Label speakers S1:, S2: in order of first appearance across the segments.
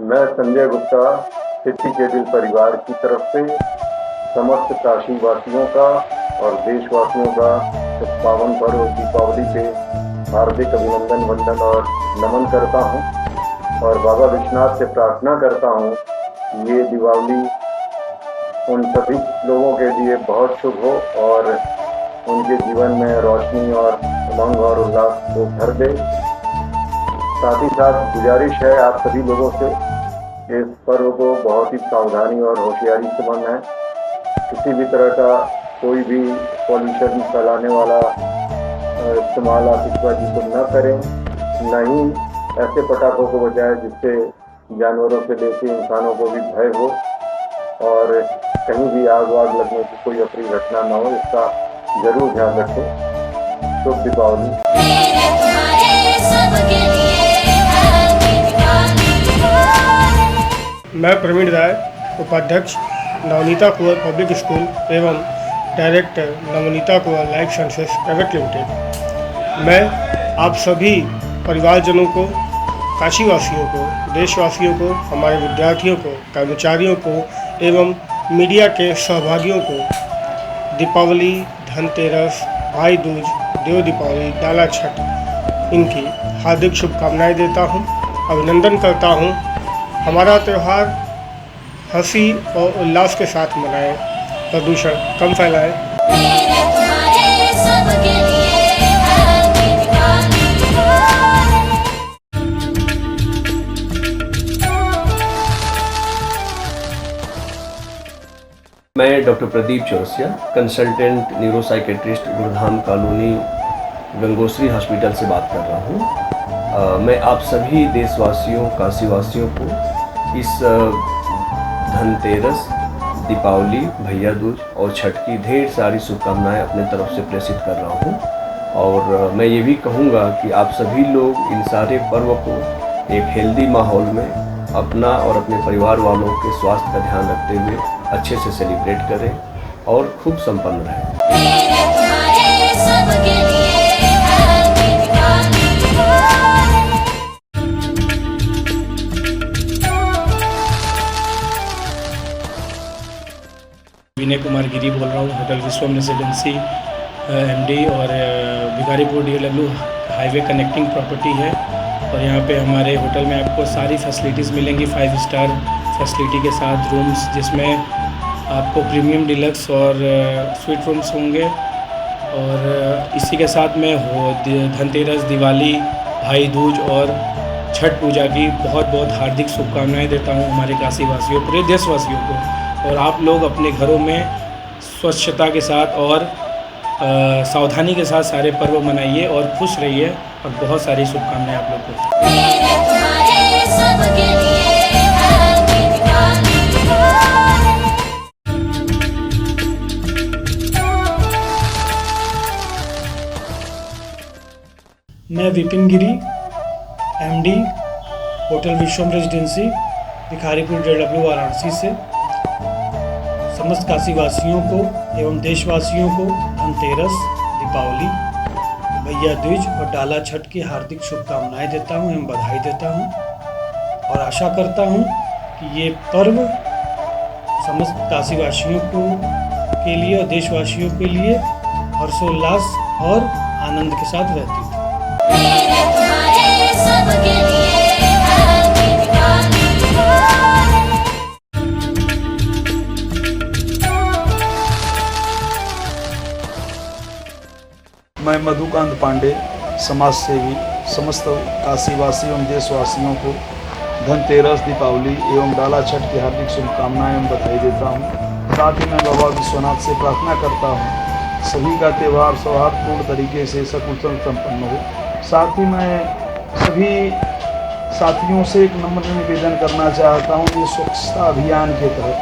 S1: मैं संजय गुप्ता सिटी केडिल परिवार की तरफ से समस्त काशी वासियों का और देशवासियों का इस पावन पर्व दीपावली के हार्दिक अभिनंदन, वंदन और नमन करता हूं और बाबा विश्वनाथ से प्रार्थना करता हूं कि ये दीपावली उन सभी लोगों के लिए बहुत शुभ हो और उनके जीवन में रोशनी और उमंग और उल्लास को भर दे। साथ ही साथ गुजारिश है आप सभी लोगों से, इस पर्व को बहुत ही सावधानी और होशियारी से मनाएं। किसी भी तरह का कोई भी पॉल्यूशन फैलाने वाला इस्तेमाल आतिशबाजी को न करें, न ही ऐसे पटाखों को बजाएं जिससे जानवरों से लेकर इंसानों को भी भय हो और कहीं भी आग वाग लगने की कोई अप्रिय घटना न हो, इसका जरूर ध्यान रखें। शुभ दीपावली।
S2: मैं प्रवीण राय, उपाध्यक्ष नवनीता कुंवर पब्लिक स्कूल एवं डायरेक्टर नवनीता कुंवर लाइफ साइंसेज प्राइवेट लिमिटेड। मैं आप सभी परिवारजनों को, काशीवासियों को, देशवासियों को, हमारे विद्यार्थियों को, कर्मचारियों को एवं मीडिया के सहभागियों को दीपावली, धनतेरस, भाई दूज, देव दीपावली, डाला छठ इनकी हार्दिक शुभकामनाएं देता हूं, अभिनंदन करता हूं। हमारा त्यौहार हंसी और उल्लास के साथ मनाएं, प्रदूषण कम फैलाएं।
S3: मैं doctor Pradeep Chaurasia, consultant neuropsychiatrist, Gurudham colony, Gangoshri hospital से बात कर रहा हूँ। मैं आप सभी देशवासियों, काशीवासियों को इस धनतेरस, दीपावली, भैया दूज और छठ की ढेर सारी शुभकामनाएं अपने तरफ से प्रेषित कर रहा हूँ। और मैं ये भी कहूँगा कि आप सभी लोग इन सारे पर्व को एक हेल्दी माहौल में अपना और अपने परिवार वालों के स्वास्थ्य का ध्यान रखते हुए अच्छे से सेलिब्रेट करें और खूब संपन्न रहें।
S2: विनय कुमार गिरी बोल रहा हूँ, होटल विश्वम रेसिडेंसी एमडी और Bhikharipur DLW highway connecting property है। और यहाँ पे हमारे होटल में आपको सारी फैसिलिटीज़ मिलेंगी 5 स्टार फैसिलिटी के साथ, रूम्स जिसमें आपको प्रीमियम डिलक्स और स्वीट रूम्स होंगे। और इसी के साथ में धनतेरस, दिवाली, भाई दूज और छठ पूजा की बहुत बहुत हार्दिक शुभकामनाएं देता हूं हमारे काशीवासियों, पूरे देशवासियों को। और आप लोग अपने घरों में स्वच्छता के साथ और सावधानी के साथ सारे पर्व मनाइए और खुश रहिए। और बहुत सारी शुभकामनाएं आप लोग को। मैं विपिन गिरी, MD, होटल विश्वम रेजिडेंसी, भिखारीपुर DLW वाराणसी से समस्त काशीवासियों को एवं देशवासियों को धनतेरस, दीपावली, भैया दूज और डाला छठ की हार्दिक शुभकामनाएं देता हूं एवं बधाई देता हूं। और आशा करता हूं कि ये पर्व समस्त काशीवासियों के लिए और देशवासियों के लिए हर्षोल्लास और आनंद के साथ व्यतीत हो।
S4: मैं मधुकांत पांडे, समाज सेवी, समस्त काशीवासी एवं देशवासियों को धनतेरस, दीपावली एवं डाला छठ की हार्दिक शुभकामनाएं एवं बधाई देता हूं। साथ ही मैं बाबा विश्वनाथ से प्रार्थना करता हूं सभी का त्यौहार सौहार्दपूर्ण तरीके से सकुशल संपन्न हो। साथ ही मैं सभी साथियों से एक नम्र निवेदन करना चाहता हूं कि स्वच्छता अभियान के तहत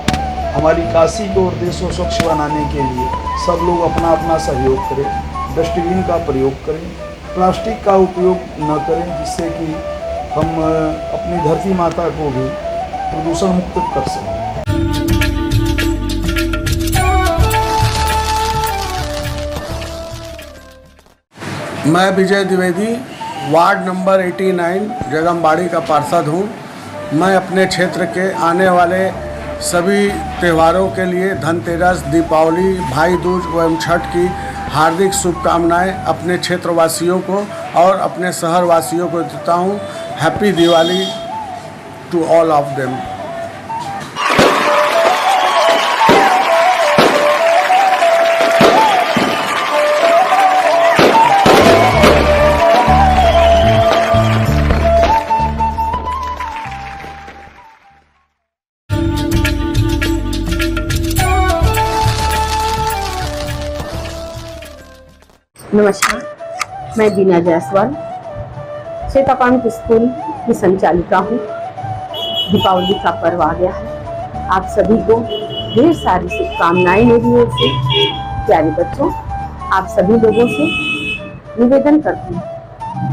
S4: हमारी काशी को और देश को स्वच्छ बनाने के लिए सब लोग अपना अपना सहयोग करें। डस्टबिन का प्रयोग करें, प्लास्टिक का उपयोग न करें, जिससे कि हम अपनी धरती माता को भी प्रदूषण मुक्त कर सकें।
S5: मैं विजय द्विवेदी, वार्ड नंबर 89 जगमबाड़ी का पार्षद हूँ। मैं अपने क्षेत्र के आने वाले सभी त्योहारों के लिए धनतेरस, दीपावली, भाई दूज एवं छठ की हार्दिक शुभकामनाएं अपने क्षेत्रवासियों को और अपने शहर वासियों को देता हूं। Happy Diwali to all of them.
S6: नमस्कार, मैं दीना जायसवाल श्वेताकांत स्कूल की संचालिका हूँ। दीपावली का पर्व आ गया है। आप सभी को ढेर सारी शुभकामनाएं मेरी ओर से। प्यारे बच्चों, आप सभी लोगों से निवेदन करती हूँ,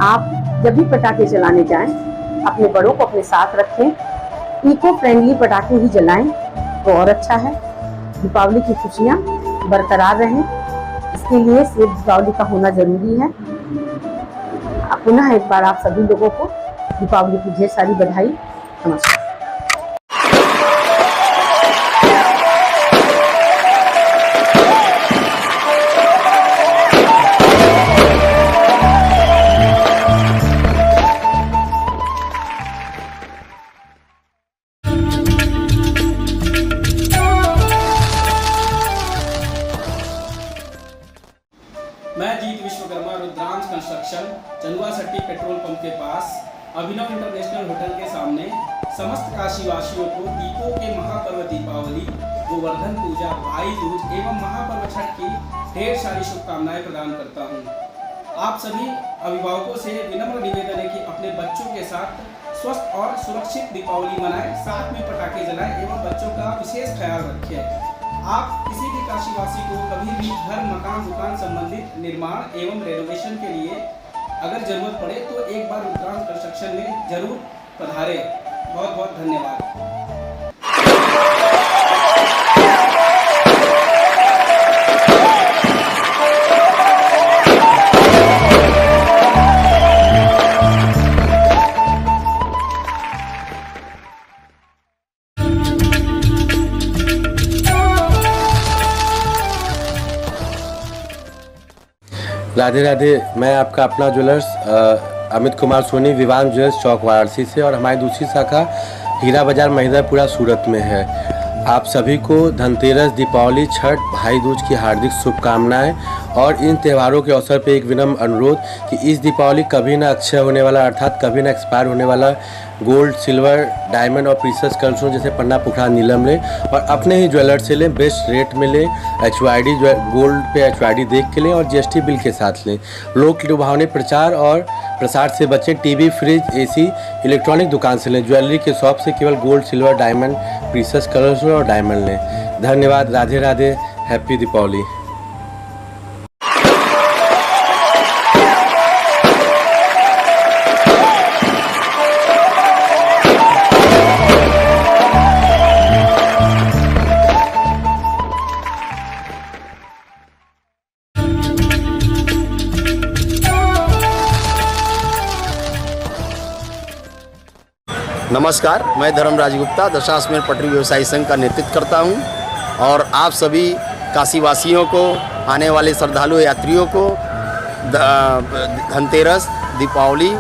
S6: आप जब भी पटाखे जलाने जाएं, अपने बड़ों को अपने साथ रखें। इको फ्रेंडली पटाखे ही जलाएं तो और अच्छा है। दीपावली की खुशियाँ बरकरार रहें, इसके लिए सिर्फ दीपावली का होना जरूरी है। पुनः एक बार आप सभी लोगों को दीपावली की ढेर सारी बधाई। नमस्कार।
S7: मैं जीत विश्वकर्मा रुद्रांश कंस्ट्रक्शन चंदुआ सट्टी पेट्रोल पंप के पास अभिनव इंटरनेशनल होटल के सामने समस्त काशीवासियों को दीपों के महापर्व दीपावली, गोवर्धन पूजा, भाई दूज एवं महापर्व छठ की ढेर सारी शुभकामनाएं प्रदान करता हूं। आप सभी अभिभावकों से विनम्र निवेदन है कि अपने बच्चों के साथ स्वस्थ और सुरक्षित दीपावली मनाएं, साथ में पटाखे जलाएं एवं बच्चों का विशेष ख्याल रखें। आप किसी भी काशीवासी को कभी भी घर, मकान, दुकान संबंधित निर्माण एवं रेनोवेशन के लिए अगर जरूरत पड़े तो एक बार रुद्रांश कंस्ट्रक्शन में जरूर पधारें। बहुत बहुत धन्यवाद।
S8: राधे राधे। मैं आपका अपना ज्वेलर्स अमित कुमार सोनी, विवान ज्वेलर्स चौक वाराणसी से, और हमारी दूसरी शाखा हीरा बाजार महिदरपुरा सूरत में है। आप सभी को धनतेरस, दीपावली, छठ, भाई दूज की हार्दिक शुभकामनाएं। और इन त्योहारों के अवसर पे एक विनम्र अनुरोध कि इस दीपावली कभी ना अक्षय होने वाला, अर्थात कभी ना एक्सपायर होने वाला गोल्ड, सिल्वर, डायमंड और प्रीशियस कलशों जैसे पन्ना, पुखरा, नीलम लें और अपने ही ज्वेलर से लें। बेस्ट रेट में लें। HYD गोल्ड पे HYD देख के लें और GST बिल के साथ लें। लोक लुभावने प्रचार और प्रसार से बचें। टीवी, फ्रिज, AC, इलेक्ट्रॉनिक दुकान से लें। ज्वेलरी के शॉप से केवल gold, silver, diamond, precious colours और डायमंड लें। धन्यवाद। राधे राधे। हैप्पी दीपावली।
S9: नमस्कार, मैं धर्मराज गुप्ता दशाश्वमेध पटरी व्यवसायी संघ का नेतृत्व करता हूं और आप सभी काशीवासियों को, आने वाले श्रद्धालु यात्रियों को धनतेरस, दीपावली,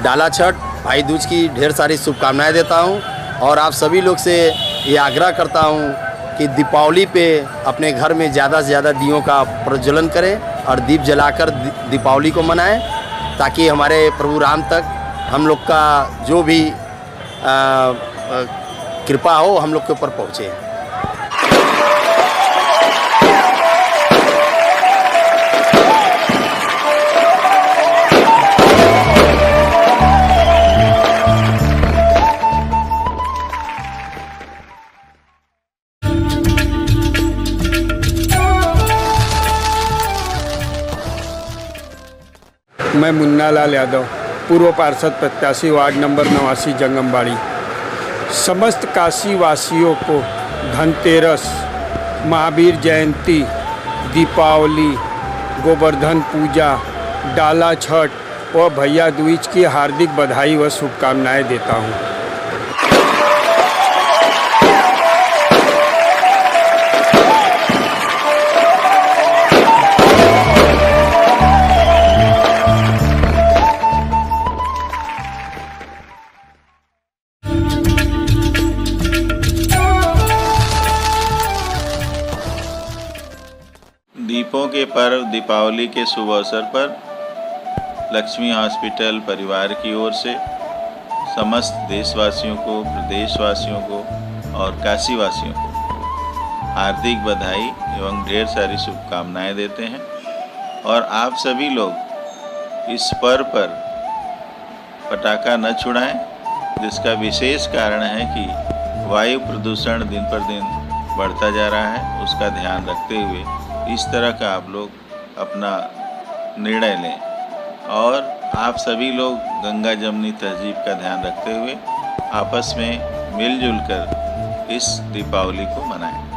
S9: डाला छठ, भाई दूज की ढेर सारी शुभकामनाएं देता हूं। और आप सभी लोग से ये आग्रह करता हूं कि दीपावली पे अपने घर में ज़्यादा से ज़्यादा दियों का प्रज्वलन करें और दीप जलाकर दीपावली को मनाएं, ताकि हमारे प्रभु राम तक हम लोग का जो भी कृपा हो हम लोग के ऊपर पहुँचे।
S10: मैं मुन्ना लाल यादव, पूर्व पार्षद प्रत्याशी, वार्ड नंबर 89 जंगमबाड़ी। समस्त काशी वासियों को धनतेरस, महावीर जयंती, दीपावली, गोवर्धन पूजा, डाला छठ और भैया दूज की हार्दिक बधाई व शुभकामनाएं देता हूं।
S11: के पर्व दीपावली के शुभ अवसर पर लक्ष्मी हॉस्पिटल परिवार की ओर से समस्त देशवासियों को, प्रदेशवासियों को और काशीवासियों को हार्दिक बधाई एवं ढेर सारी शुभकामनाएं देते हैं। और आप सभी लोग इस पर्व पर पटाखा न छुड़ाएं, जिसका विशेष कारण है कि वायु प्रदूषण दिन पर दिन बढ़ता जा रहा है। उसका ध्यान रखते हुए इस तरह का आप लोग अपना निर्णय लें और आप सभी लोग गंगा जमनी तहजीब का ध्यान रखते हुए आपस में मिलजुल कर इस दीपावली को मनाएं।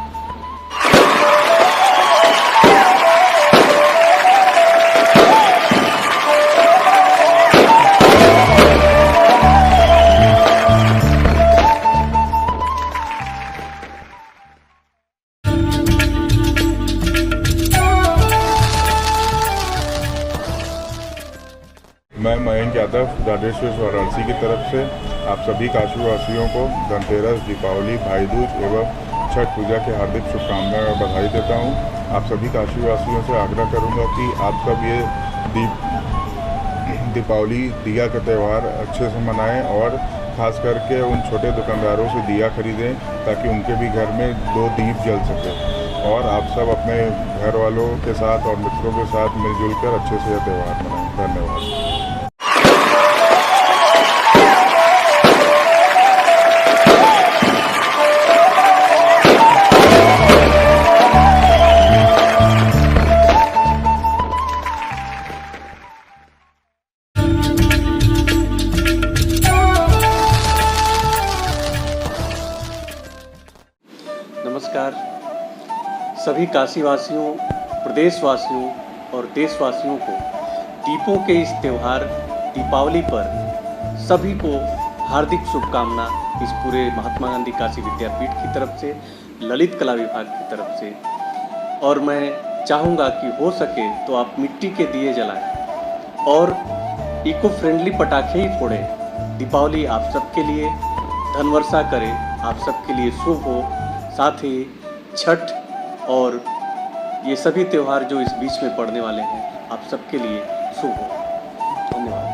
S12: मैं मयंक यादव राजेश्वर वाराणसी की तरफ से आप सभी काशीवासियों को धनतेरस, दीपावली, भाई दूज एवं छठ पूजा की हार्दिक शुभकामनाएं और बधाई देता हूं। आप सभी काशीवासियों से आग्रह करूंगा कि आप सब ये दीपावली दिया का त्यौहार अच्छे से मनाएं और ख़ास करके उन छोटे दुकानदारों से दिया खरीदें ताकि उनके भी घर में 2 दीप जल सके। और आप सब अपने घर वालों के साथ और मित्रों के साथ मिलजुल कर अच्छे से यह त्यौहार मनाएं। धन्यवाद।
S3: नमस्कार सभी काशीवासियों, प्रदेशवासियों और देशवासियों को दीपों के इस त्यौहार दीपावली पर सभी को हार्दिक शुभकामना इस पूरे महात्मा गांधी काशी विद्यापीठ की तरफ से, ललित कला विभाग की तरफ से। और मैं चाहूँगा कि हो सके तो आप मिट्टी के दिए जलाएं और इको फ्रेंडली पटाखे ही फोड़ें। दीपावली आप सबके लिए धनवर्षा करे, आप सबके लिए शुभ हो। साथ ही छठ और ये सभी त्यौहार जो इस बीच में पड़ने वाले हैं आप सबके लिए शुभ हो। धन्यवाद।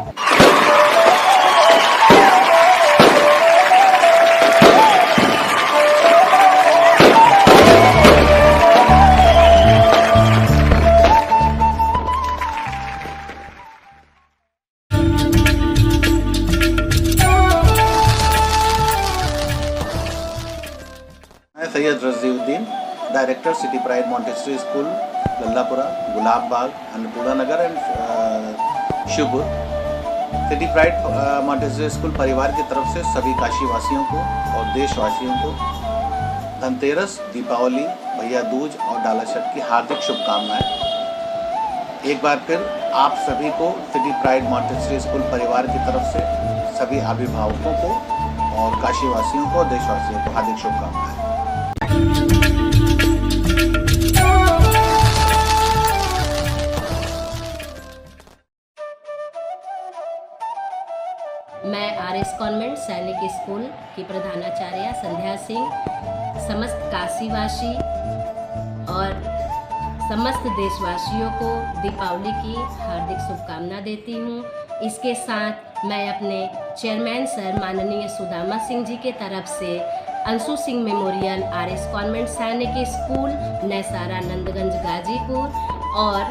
S13: मैं Syed Raziuddin, director city pride Montessori school Lallapura, Gulab Bagh, Annapurna Nagar and Shivpur. City pride Montessori school परिवार की तरफ से सभी काशीवासियों को और देशवासियों को धनतेरस, दीपावली, भैया दूज और डाला छठ की हार्दिक शुभकामनाएं। एक बार फिर आप सभी को सिटी प्राइड मॉन्टेसरी स्कूल परिवार की तरफ से सभी अभिभावकों को और काशीवासियों को और देशवासियों को हार्दिक शुभकामनाएं।
S14: मैं आरएस कॉन्वेंट सैनिक स्कूल की प्रधानाचार्य संध्या सिंह समस्त काशीवासी और समस्त देशवासियों को दीपावली की हार्दिक शुभकामना देती हूँ। इसके साथ मैं अपने चेयरमैन सर माननीय सुदामा सिंह जी के तरफ से Anshu Singh memorial RS convent सैनिक स्कूल नैसारा नंदगंज गाजीपुर और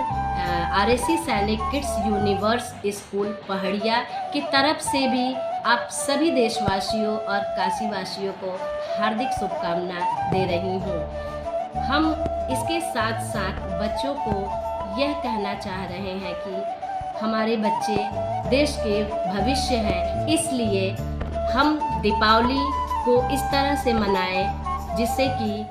S14: आरएससी सैनिक किड्स यूनिवर्स स्कूल पहाड़िया की तरफ से भी आप सभी देशवासियों और काशीवासियों को हार्दिक शुभकामना दे रही हूँ। हम इसके साथ साथ बच्चों को यह कहना चाह रहे हैं कि हमारे बच्चे देश के भविष्य हैं, इसलिए हम दीपावली को इस तरह से मनाएं जिससे कि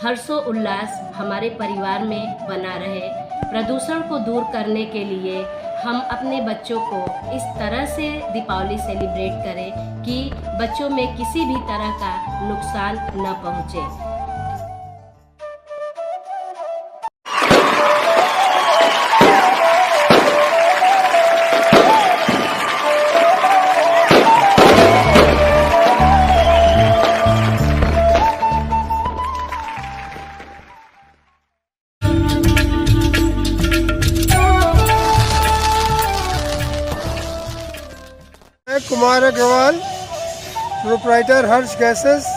S14: हर्षो उल्लास हमारे परिवार में बना रहे। प्रदूषण को दूर करने के लिए हम अपने बच्चों को इस तरह से दीपावली सेलिब्रेट करें कि बच्चों में किसी भी तरह का नुकसान न पहुंचे।
S15: कुमार अग्रवाल, प्रोप्राइटर हर्ष गैसेस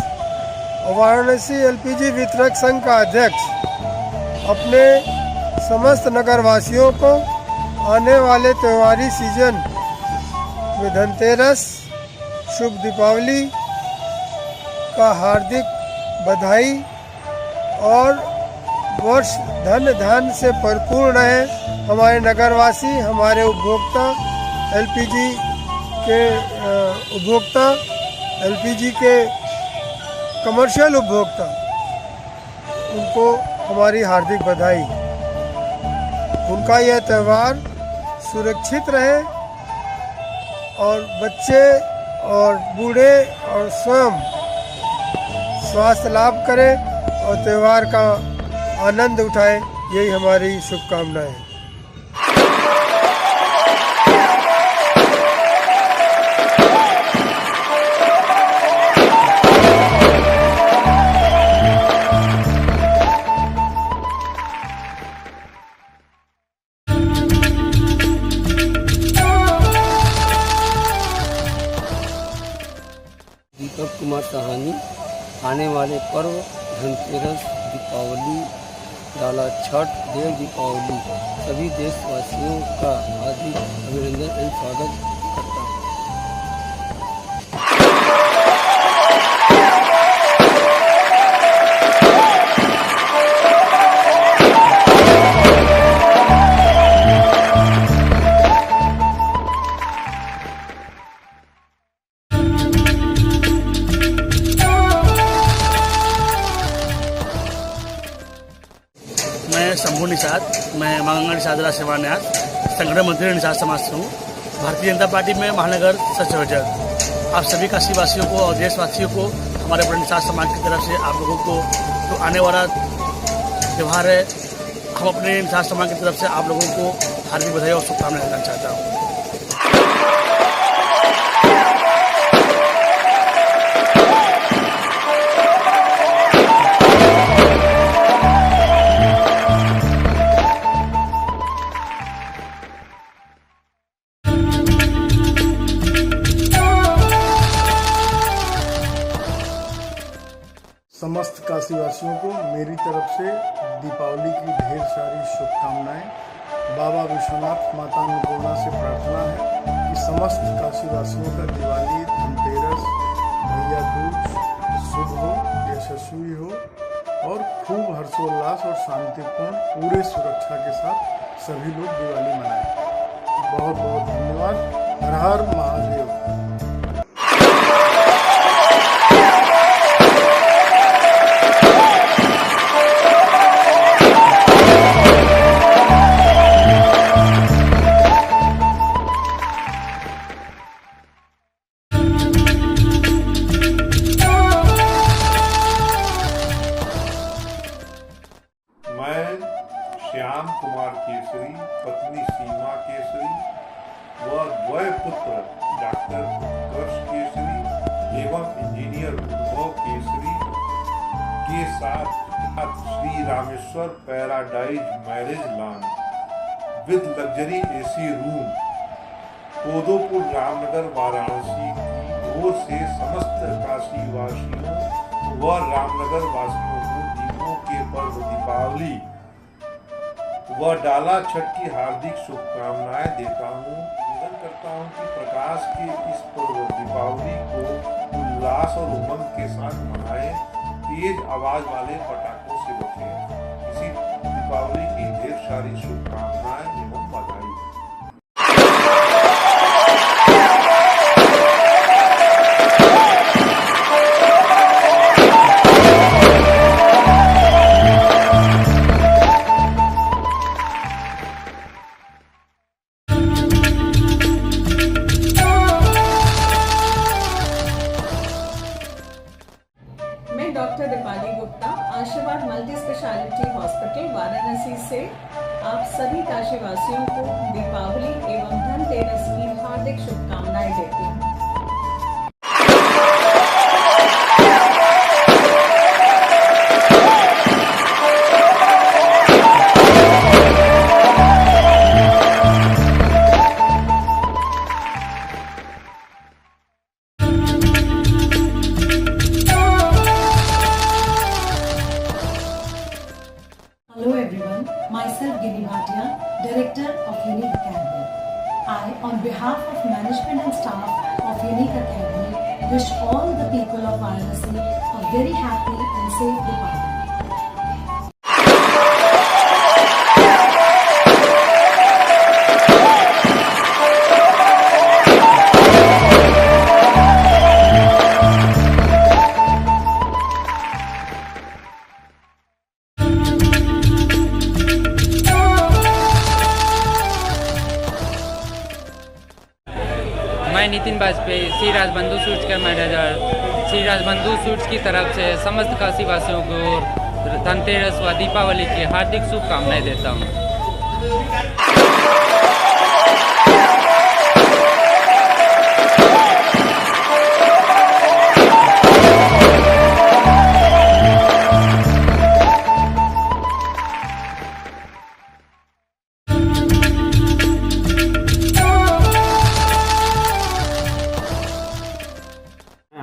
S15: और वाराणसी एलपीजी वितरक संघ का अध्यक्ष, अपने समस्त नगरवासियों को आने वाले त्योहारी सीजन में धनतेरस, शुभ दीपावली का हार्दिक बधाई और वर्ष धन धान्य से भरपूर रहे। हमारे नगरवासी, हमारे उपभोक्ता, एलपीजी के उपभोक्ता, एलपीजी के कमर्शियल उपभोक्ता, उनको हमारी हार्दिक बधाई। उनका यह त्यौहार सुरक्षित रहे और बच्चे और बूढ़े और स्वयं स्वास्थ्य लाभ करें और त्यौहार का आनंद उठाएं, यही हमारी शुभकामनाएं हैं।
S16: दीपक कुमार सहानी। आने वाले पर्व धनतेरस, दीपावली, डाला छठ, देव दीपावली सभी देशवासियों का हार्दिक अभिनंदन एवं स्वागत करता हूँ।
S17: मैं शंभू निषाद, मैं मांगंगा निषाद राज सेवान्यास संगठन मंत्री निषाद समाज से हूँ, भारतीय जनता पार्टी में महानगर सचिव। आप सभी काशीवासियों को और देशवासियों को हमारे बड़े निषाद समाज की तरफ से आप लोगों को जो आने वाला त्यौहार है, हम अपने निषाद समाज की तरफ से आप लोगों को हार्दिक बधाई और शुभकामनाएं देना चाहता हूँ।
S5: समस्त काशीवासियों को मेरी तरफ से दीपावली की ढेर सारी शुभकामनाएं। बाबा विश्वनाथ, माता अन्नपूर्णा से प्रार्थना है कि समस्त काशीवासियों का दिवाली, धनतेरस, भैया दूज शुभ हो, यशस्वी हो और खूब हर्षोल्लास और शांतिपूर्ण पूरे सुरक्षा के साथ सभी लोग दिवाली मनाएं। बहुत बहुत धन्यवाद। हर हर महादेव।
S18: श्याम कुमार केसरी, पत्नी सीमा केसरी व द्वय पुत्र डॉक्टर उत्कर्ष केसरी एवं इंजीनियर उद्धव केसरी के साथ Shri Rameshwar paradise marriage lawn with luxury AC room, Kodopur, Ramnagar, Varanasi की ओर से समस्त काशीवासियों व रामनगर वासियों को दीपों के पर्व दीपावली व डाला छठ की हार्दिक शुभकामनाएं देता हूँ। निवेदन करता हूँ कि प्रकाश के इस पर्व दीपावली को उल्लास और उमंग के साथ मनाएं, तेज आवाज वाले पटाखों से बचें। इसी दीपावली की ढेर सारी शुभकामनाएं एवं बधाई।
S19: डॉक्टर दीपाली गुप्ता, आशीर्वाद मल्टी स्पेशलिटी हॉस्पिटल वाराणसी से आप सभी काशीवासियों को दीपावली एवं धनतेरस की हार्दिक शुभकामनाएं देती हूँ।
S20: I, on behalf of management and staff of Unique Academy, wish all the people of Varanasi a very happy and safe Diwali.
S21: मैं नितिन वाजपेयी श्री राजबंधु स्वीट्स के मैनेजर श्री राजबंधु स्वीट्स की तरफ से समस्त काशी वासियों को धनतेरस व दीपावली की हार्दिक शुभकामनाएं देता हूं।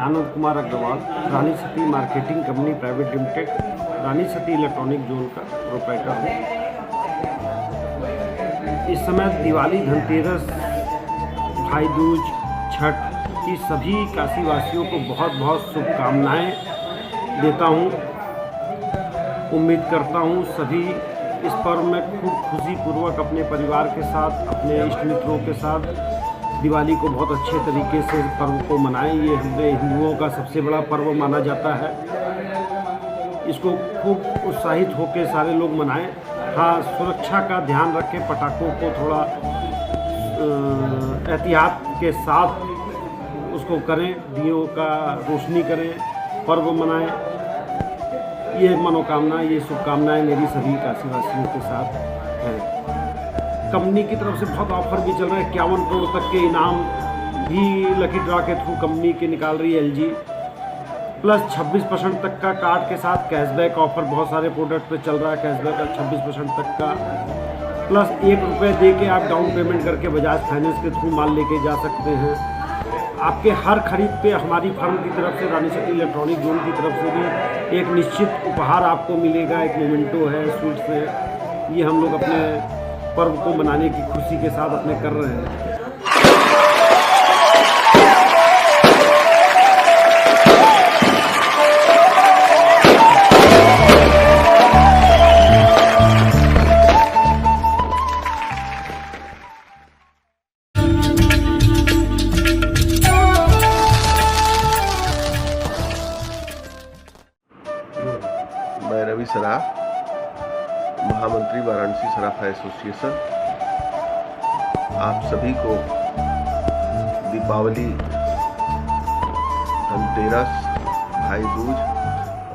S10: Anand Kumar Agarwal, Rani Sati marketing company private limited, Rani Sati electronic zone का प्रोप्राइटर हूँ। इस समय दिवाली, धनतेरस, भाई दूज, छठ की सभी काशीवासियों को बहुत बहुत शुभकामनाएं देता हूँ। उम्मीद करता हूँ सभी इस पर्व में खूब खुशीपूर्वक अपने परिवार के साथ, अपने इष्ट मित्रों के साथ दिवाली को बहुत अच्छे तरीके से पर्व को मनाएं। ये हमारे हिंदुओं का सबसे बड़ा पर्व माना जाता है। इसको खूब उत्साहित होकर सारे लोग मनाएं। हाँ, सुरक्षा का ध्यान रखें, पटाखों को थोड़ा एहतियात के साथ उसको करें, दियों का रोशनी करें, पर्व मनाएं। ये मनोकामना, ये शुभकामनाएं मेरी सभी काशीवासियों के साथ हैं। कंपनी की तरफ से बहुत ऑफर भी चल रहा है। 51 करोड़ तक के इनाम भी लकी ड्रा के थ्रू कंपनी के निकाल रही है LG, प्लस 26% तक का कार्ड के साथ कैशबैक ऑफर बहुत सारे प्रोडक्ट पे चल रहा है। कैशबैक का 26% तक का, प्लस ₹1 दे के आप डाउन पेमेंट करके बजाज फाइनेंस के थ्रू माल लेके जा सकते हैं। आपके हर खरीद पे हमारी फर्म की तरफ से, रानी सती इलेक्ट्रॉनिक जोन की तरफ से भी एक निश्चित उपहार आपको मिलेगा। एक मोमेंटो है स्वीट्स है। ये हम लोग अपने पर्व को मनाने की खुशी के साथ अपने कर रहे हैं।
S22: मैं रवि सराफ, महामंत्री वाराणसी सराफा एसोसिएशन, आप सभी को दीपावली, धनतेरस, भाई दूज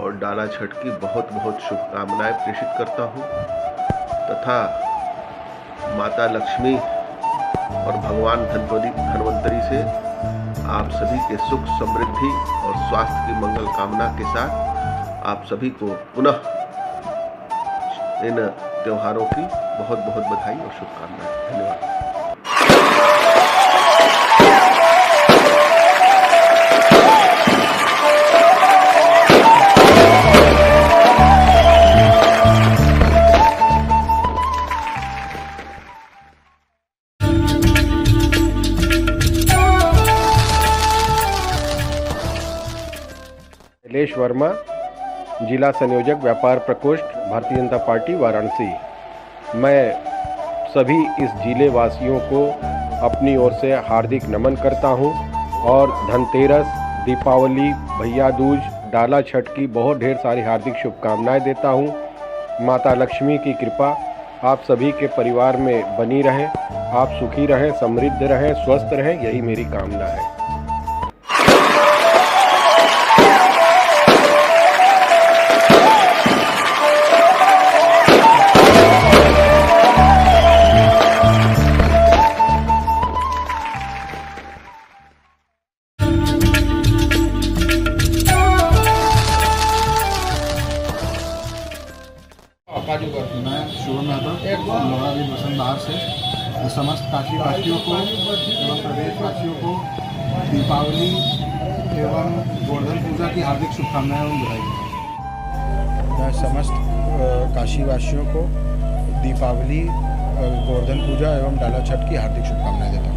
S22: और डाला छठ की बहुत बहुत शुभकामनाएं प्रेषित करता हूं तथा माता लक्ष्मी और भगवान धन्वंतरी से आप सभी के सुख, समृद्धि और स्वास्थ्य की मंगल कामना के साथ आप सभी को पुनः इन त्योहारों की बहुत बहुत बधाई और शुभकामनाएं। धन्यवाद।
S23: शैलेश वर्मा, जिला संयोजक व्यापार प्रकोष्ठ, भारतीय जनता पार्टी वाराणसी। मैं सभी इस जिले वासियों को अपनी ओर से हार्दिक नमन करता हूं और धनतेरस, दीपावली, भैया दूज, डाला छठ की बहुत ढेर सारी हार्दिक शुभकामनाएं देता हूं। माता लक्ष्मी की कृपा आप सभी के परिवार में बनी रहे। आप सुखी रहें, समृद्ध रहें, स्वस्थ रहें, यही मेरी कामना है।
S24: मैं शुभम यादव लोहारी बसंतबाहर से समस्त काशीवासियों को एवं प्रदेशवासियों को दीपावली एवं गोवर्धन पूजा की हार्दिक शुभकामनाएं एवं बधाई।
S25: मैं समस्त काशीवासियों को दीपावली
S24: गोवर्धन पूजा एवं डाला छठ की हार्दिक शुभकामनाएं देता हूँ।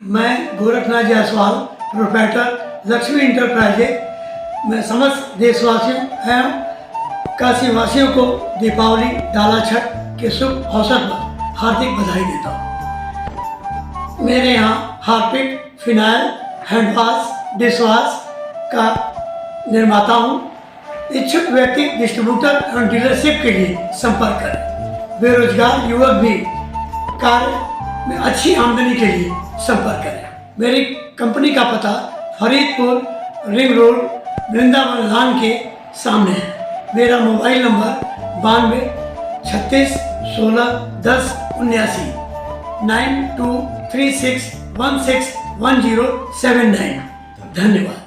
S1: मैं गोरखनाथ जायसवाल, प्रोप्राइटर लक्ष्मी इंटरप्राइजेज में समस्त देशवासियों एवं काशीवासियों को दीपावली डाला छठ के शुभ अवसर पर हार्दिक बधाई देता हूँ। मेरे यहाँ हार्पिक, फिनाइल, हैंडवाश, डिशवाश का निर्माता हूँ। इच्छुक व्यक्ति डिस्ट्रीब्यूटर एवं डीलरशिप के लिए संपर्क करें। बेरोजगार युवक भी कार्य में अच्छी आमदनी के लिए संपर्क करें। मेरी कंपनी का पता फरीदपुर रिंग रोड वृंदावन लान के सामने है। मेरा मोबाइल नंबर 92 36 16 10 79 9236 16 1079। धन्यवाद।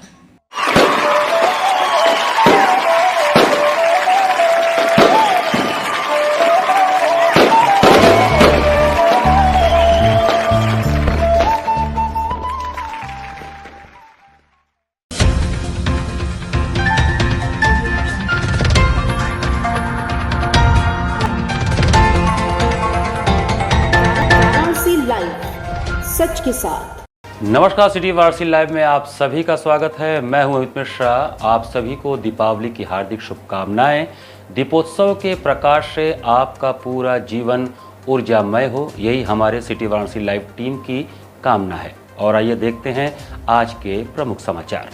S2: सच के साथ।
S4: नमस्कार, सिटी वारसी लाइव में आप सभी का स्वागत है। मैं हूं अमित मिश्रा। आप सभी को दीपावली की हार्दिक शुभकामनाएं। दीपोत्सव के प्रकाश से आपका पूरा जीवन ऊर्जामय हो, यही हमारे सिटी वारसी लाइव टीम की कामना है। और आइए देखते हैं आज के प्रमुख समाचार।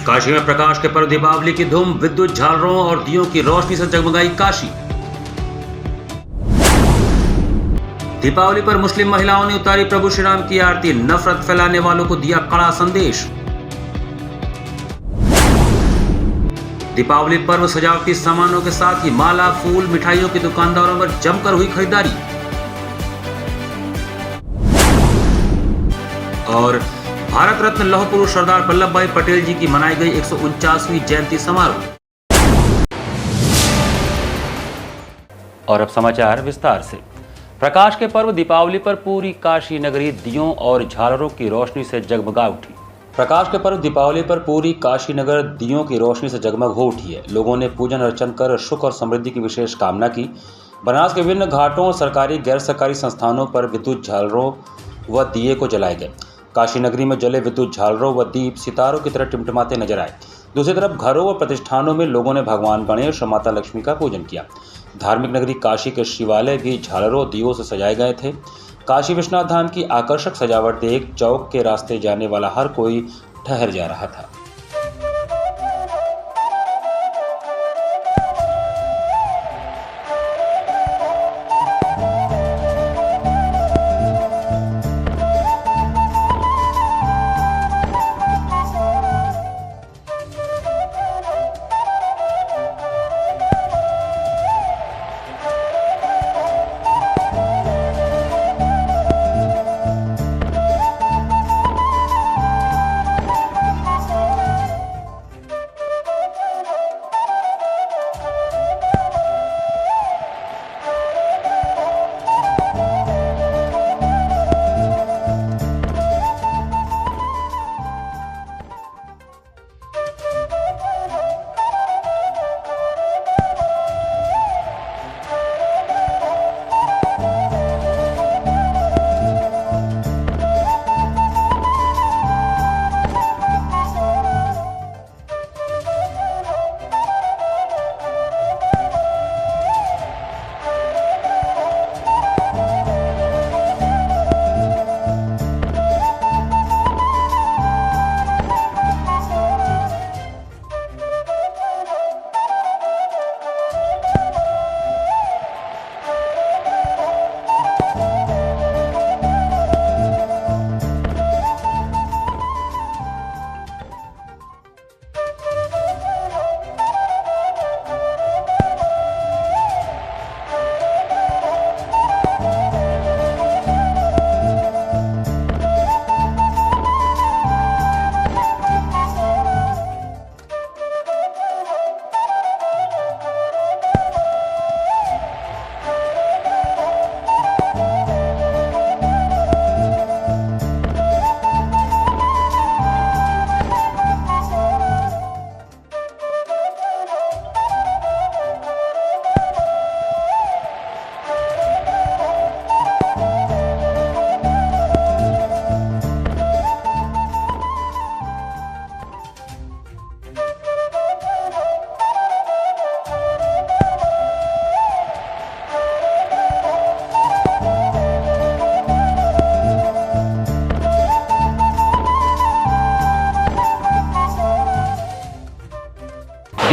S4: काशी में प्रकाश के पर्व दीपावली की धूम, विद्युत झालरों और दियों की रोशनी से जगमगाई काशी। दीपावली पर मुस्लिम महिलाओं ने उतारी प्रभु श्री राम की आरती, नफरत फैलाने वालों को दिया कड़ा संदेश। दीपावली पर्व सजावटी सामानों के साथ ही माला, फूल, मिठाइयों की दुकानदारों पर जमकर हुई खरीदारी। और भारत रत्न लौह पुरुष सरदार वल्लभ भाई पटेल जी की मनाई गई 149वीं जयंती समारोह। और अब समाचार विस्तार से। प्रकाश के पर्व दीपावली पर पूरी काशी नगरी दियों और झालरों की रोशनी से जगमगा उठी। प्रकाश के पर्व दीपावली पर पूरी काशी नगर दियों की रोशनी से जगमग हो उठी है। लोगों ने पूजन अर्चन कर सुख और समृद्धि की विशेष कामना की। बनारस के विभिन्न घाटों और सरकारी गैर सरकारी संस्थानों पर विद्युत झालरों व दिए को जलाए गए। काशी नगरी में जले विद्युत झालरों व दीप सितारों की तरह टिमटिमाते नजर आए। दूसरी तरफ घरों व प्रतिष्ठानों में लोगों ने भगवान गणेश और माता लक्ष्मी का पूजन किया। धार्मिक नगरी काशी के शिवालय भी झालरों दियों से सजाए गए थे। काशी विश्वनाथ धाम की आकर्षक सजावट देख चौक के रास्ते जाने वाला हर कोई ठहर जा रहा था।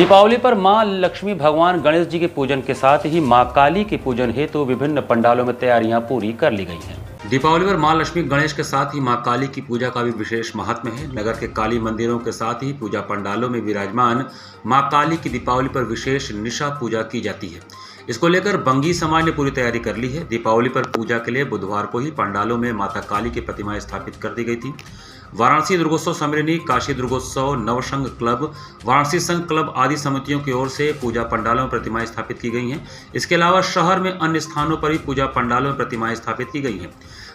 S4: दीपावली पर मां लक्ष्मी भगवान गणेश जी के पूजन के साथ ही मां काली के पूजन हेतु विभिन्न पंडालों में तैयारियां पूरी कर ली गई हैं। दीपावली पर मां लक्ष्मी गणेश के साथ ही मां काली की पूजा का भी विशेष महत्व है। नगर के काली मंदिरों के साथ ही पूजा पंडालों में विराजमान मां काली की दीपावली पर विशेष निशा पूजा की जाती है। इसको लेकर बंगी समाज ने पूरी तैयारी कर ली है। दीपावली पर पूजा के लिए बुधवार को ही पंडालों में माता काली की प्रतिमाएं स्थापित कर दी गई थी। वाराणसी दुर्गोत्सव सम्मेलनी, काशी दुर्गोत्सव, नवसंघ क्लब, वाराणसी संघ क्लब आदि समितियों की ओर से पूजा पंडालों में प्रतिमाएं स्थापित की गई हैं। इसके अलावा शहर में अन्य स्थानों पर भी पूजा पंडालों में प्रतिमाएं स्थापित की गई हैं।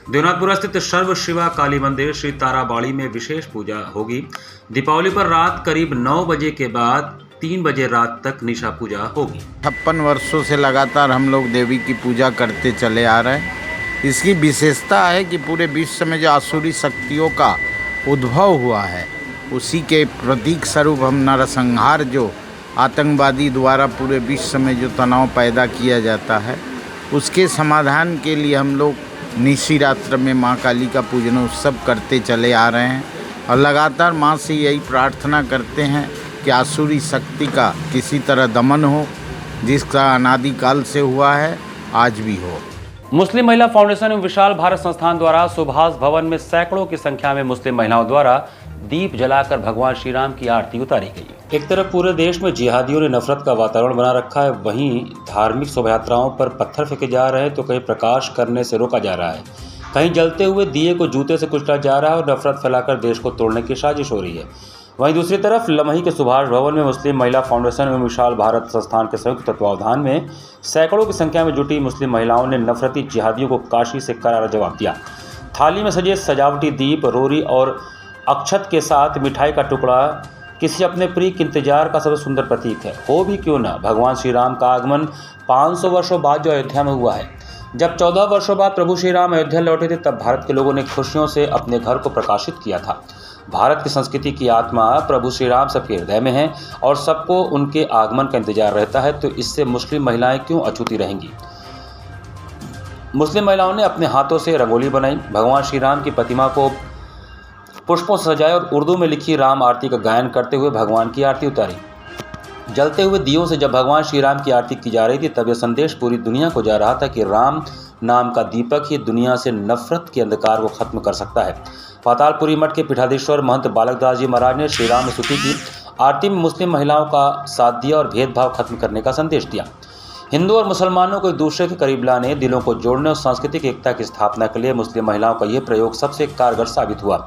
S4: देवनाथपुरा स्थित सर्व शिवा काली मंदिर श्री ताराबाड़ी में विशेष पूजा होगी। दीपावली पर रात करीब 9 बजे के बाद 3 बजे रात तक निशा पूजा होगी।
S2: 56 वर्षों से लगातार हम लोग देवी की पूजा करते चले आ रहे हैं। इसकी विशेषता है कि पूरे विश्व में जो आसुरी शक्तियों का उद्भव हुआ है, उसी के प्रतीक स्वरूप हम नरसंहार, जो आतंकवादी द्वारा पूरे विश्व में जो तनाव पैदा किया जाता है, उसके समाधान के लिए हम लोग निशिरात्र में माँ काली का पूजन उत्सव करते चले आ रहे हैं और लगातार माँ से यही प्रार्थना करते हैं कि आसुरी शक्ति का किसी तरह दमन हो, जिसका अनादिकाल से हुआ है, आज भी हो।
S4: मुस्लिम महिला फाउंडेशन एवं विशाल भारत संस्थान द्वारा सुभाष भवन में सैकड़ों की संख्या में मुस्लिम महिलाओं द्वारा दीप जलाकर भगवान श्री राम की आरती उतारी गई। एक तरफ पूरे देश में जिहादियों ने नफरत का वातावरण बना रखा है, वहीं धार्मिक शोभायात्राओं पर पत्थर फेंके जा रहे हैं तो कहीं प्रकाश करने से रोका जा रहा है, कहीं जलते हुए दिए को जूते से कुचला जा रहा है और नफरत फैलाकर देश को तोड़ने की साजिश हो रही है। वहीं दूसरी तरफ लमही के सुभाष भवन में मुस्लिम महिला फाउंडेशन एवं विशाल भारत संस्थान के संयुक्त तत्वावधान में सैकड़ों की संख्या में जुटी मुस्लिम महिलाओं ने नफरती जिहादियों को काशी से करारा जवाब दिया। थाली में सजे सजावटी दीप, रोरी और अक्षत के साथ मिठाई का टुकड़ा किसी अपने प्रिय के इंतजार का सबसे सुंदर प्रतीक है। हो भी क्यों ना, भगवान श्री राम का आगमन 500 वर्षों बाद जो अयोध्या में हुआ है। जब 14 वर्षों बाद प्रभु श्री राम अयोध्या लौटे थे, तब भारत के लोगों ने खुशियों से अपने घर को प्रकाशित किया था। भारत की संस्कृति की आत्मा प्रभु श्री राम सबके हृदय में है और सबको उनके आगमन का इंतजार रहता है, तो इससे मुस्लिम महिलाएं क्यों अछूती रहेंगी। मुस्लिम महिलाओं ने अपने हाथों से रंगोली बनाई, भगवान श्री राम की प्रतिमा को पुष्पों से सजाया और उर्दू में लिखी राम आरती का गायन करते हुए भगवान की आरती उतारी। जलते हुए दियों से जब भगवान श्री राम की आरती की जा रही थी, तब यह संदेश पूरी दुनिया को जा रहा था कि राम नाम का दीपक ही दुनिया से नफरत के अंधकार को खत्म कर सकता है। पातालपुरी मठ के पीठाधीश्वर महंत बालक दास जी महाराज ने श्री राम स्तुति की आरती में मुस्लिम महिलाओं का साथ दिया और भेदभाव खत्म करने का संदेश दिया। हिंदू और मुसलमानों को एक दूसरे के करीब लाने, दिलों को जोड़ने और सांस्कृतिक एकता की स्थापना के लिए मुस्लिम महिलाओं का यह प्रयोग सबसे कारगर साबित हुआ।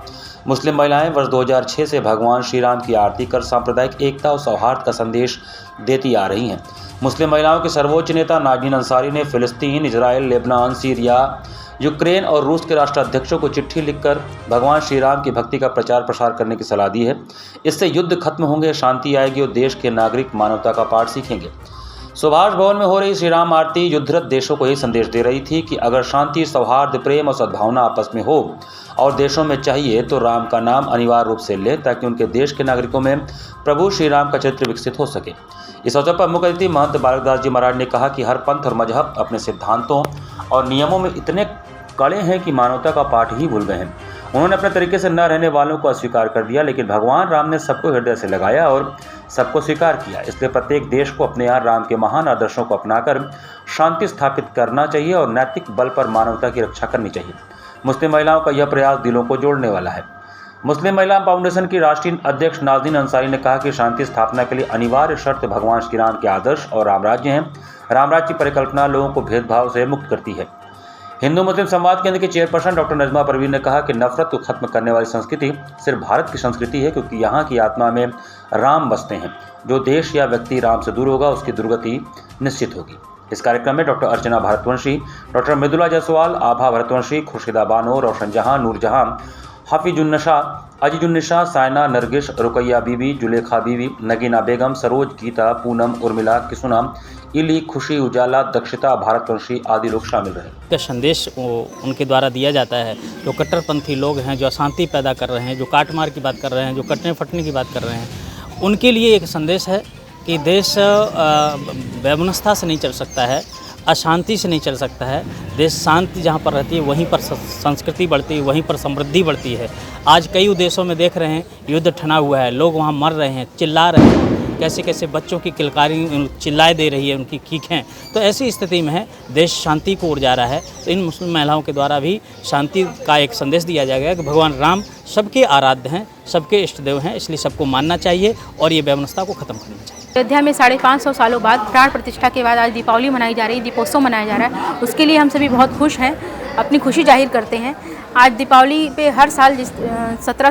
S4: मुस्लिम महिलाएं वर्ष 2006 से भगवान श्री राम की आरती कर सांप्रदायिक एकता और सौहार्द का संदेश देती आ रही हैं। मुस्लिम महिलाओं के सर्वोच्च नेता नाज़नीन अंसारी ने फिलिस्तीन, इजराइल, लेबनान, सीरिया, यूक्रेन और रूस के राष्ट्राध्यक्षों को चिट्ठी लिखकर भगवान श्री राम की भक्ति का प्रचार प्रसार करने की सलाह दी है। इससे युद्ध खत्म होंगे, शांति आएगी और देश के नागरिक मानवता का पाठ सीखेंगे। सुभाष भवन में हो रही श्री राम आरती युद्धरत देशों को यही संदेश दे रही थी कि अगर शांति, सौहार्द, प्रेम और सद्भावना आपस में हो और देशों में चाहिए तो राम का नाम अनिवार्य रूप से लें, ताकि उनके देश के नागरिकों में प्रभु श्री राम का चरित्र विकसित हो सके। इस अवसर पर मुख्य अतिथि महंत बालक दास जी महाराज ने कहा कि हर पंथ और मजहब अपने सिद्धांतों और नियमों में इतने कड़े हैं कि मानवता का पाठ ही भूल गए हैं। उन्होंने अपने तरीके से न रहने वालों को अस्वीकार कर दिया, लेकिन भगवान राम ने सबको हृदय से लगाया और सबको स्वीकार किया। इसलिए प्रत्येक देश को अपने यहाँ राम के महान आदर्शों को अपनाकर शांति स्थापित करना चाहिए और नैतिक बल पर मानवता की रक्षा करनी चाहिए। मुस्लिम महिलाओं का यह प्रयास दिलों को जोड़ने वाला है। मुस्लिम महिला फाउंडेशन की राष्ट्रीय अध्यक्ष नाज़नीन अंसारी ने कहा कि शांति स्थापना के लिए अनिवार्य शर्त भगवान श्री राम के आदर्श और रामराज्य हैं। रामराज्य की परिकल्पना लोगों को भेदभाव से मुक्त करती है। हिंदू मुस्लिम संवाद केंद्र के चेयरपर्सन डॉक्टर नजमा परवीन ने कहा कि नफरत को खत्म करने वाली संस्कृति सिर्फ भारत की संस्कृति है, क्योंकि यहाँ की आत्मा में राम बसते हैं। जो देश या व्यक्ति राम से दूर होगा, उसकी दुर्गति निश्चित होगी। इस कार्यक्रम में डॉक्टर अर्चना भारतवंशी, डॉक्टर मृदुला जायसवाल, आभा भारतवंशी, खुर्शीदा बानो, रोशन जहां, नूर जहां, हाफिजुन्नशा, अजीजुन्निशा, सायना, नरगिश, रुकैया बीबी, जुलेखा बीबी, नगीना बेगम, सरोज, गीता, पूनम, उर्मिला, किसुना, इली, खुशी, उजाला, दक्षिता, भारतवंशी आदि लोग शामिल रहे।
S6: का संदेश उनके द्वारा दिया जाता है। जो कट्टरपंथी लोग हैं, जो अशांति पैदा कर रहे हैं, जो काटमार की बात कर रहे हैं, जो कटने फटने की बात कर रहे हैं, उनके लिए एक संदेश है कि देश वैमनस्यता से नहीं चल सकता है, अशांति से नहीं चल सकता है। देश शांति जहाँ पर रहती है वहीं पर संस्कृति बढ़ती है, वहीं पर समृद्धि बढ़ती है। आज कई देशों में देख रहे हैं युद्ध ठना हुआ है, लोग वहाँ मर रहे हैं, चिल्ला रहे हैं, कैसे कैसे बच्चों की किलकारी चिल्लाए दे रही है, उनकी चीखें, तो ऐसी स्थिति में है देश शांति को ओर जा रहा है। तो इन मुस्लिम महिलाओं के द्वारा भी शांति का एक संदेश दिया जाएगा कि भगवान राम सबके आराध्य हैं, सबके इष्ट देव हैं, इसलिए सबको मानना चाहिए और ये व्यवस्था को ख़त्म करना चाहिए।
S7: अयोध्या में 550 सालों बाद प्राण प्रतिष्ठा के बाद आज दीपावली मनाई जा रही है, दीपोत्सव मनाया जा रहा है। उसके लिए हम सभी बहुत खुश हैं, अपनी खुशी जाहिर करते हैं। आज दीपावली पे हर साल पिछले 17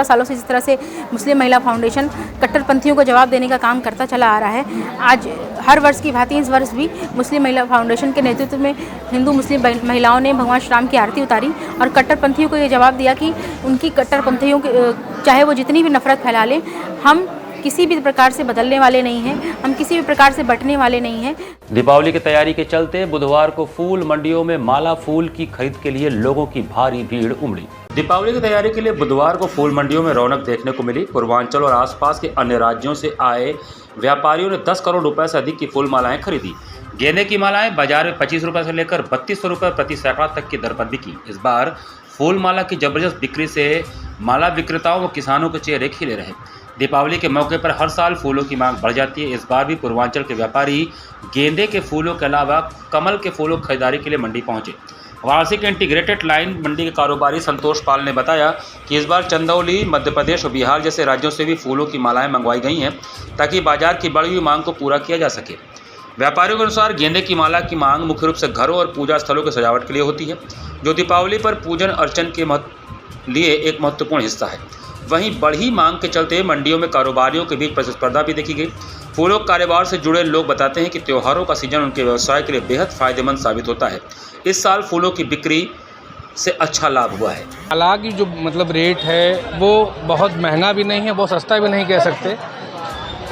S7: सालों से जिस तरह से मुस्लिम महिला फाउंडेशन कट्टरपंथियों को जवाब देने का काम करता चला आ रहा है, आज हर वर्ष की भांति इस वर्ष भी मुस्लिम महिला फाउंडेशन के नेतृत्व में हिंदू मुस्लिम महिलाओं ने भगवान श्री राम की आरती उतारी और कट्टरपंथियों को ये जवाब दिया कि उनकी कट्टरपंथियों के चाहे वो जितनी भी नफरत फैला लें, हम किसी भी प्रकार से बदलने वाले नहीं हैं, हम किसी भी प्रकार से बंटने वाले नहीं हैं।
S4: दीपावली की तैयारी के चलते बुधवार को फूल मंडियों में माला फूल की खरीद के लिए लोगों की भारी भीड़ उमड़ी। दीपावली की तैयारी के लिए बुधवार को फूल मंडियों में रौनक देखने को मिली। पूर्वांचल और आसपास के अन्य राज्यों से आए व्यापारियों ने 10 करोड़ रुपए से अधिक की फूल मालाएं खरीदी। गेंदे की मालाएं बाजार में 25 रुपए से लेकर 3200 रुपए प्रति सैकड़ा तक की दर पर बिकी। इस बार फूल माला की जबरदस्त बिक्री से माला विक्रेताओं व किसानों के चेहरे खिले रहे। दीपावली के मौके पर हर साल फूलों की मांग बढ़ जाती है। इस बार भी पूर्वांचल के व्यापारी गेंदे के फूलों के अलावा कमल के फूलों की खरीदारी के लिए मंडी पहुंचे। वाराणसी के इंटीग्रेटेड लाइन मंडी के कारोबारी संतोष पाल ने बताया कि इस बार चंदौली, मध्य प्रदेश और बिहार जैसे राज्यों से भी फूलों की मालाएं मंगवाई गई हैं ताकि बाजार की बढ़ी हुई मांग को पूरा किया जा सके। व्यापारियों के अनुसार गेंदे की माला की मांग मुख्य रूप से घरों और पूजा स्थलों की सजावट के लिए होती है, जो दीपावली पर पूजन अर्चन के लिए एक महत्वपूर्ण हिस्सा है। वहीं बढ़ी मांग के चलते मंडियों में कारोबारियों के बीच प्रतिस्पर्धा भी देखी गई। फूलों कारोबार से जुड़े लोग बताते हैं कि त्योहारों का सीजन उनके व्यवसाय के लिए बेहद फायदेमंद साबित होता है। इस साल फूलों की बिक्री से अच्छा लाभ हुआ है।
S8: हालांकि जो मतलब रेट है वो बहुत महंगा भी नहीं है, बहुत सस्ता भी नहीं कह सकते,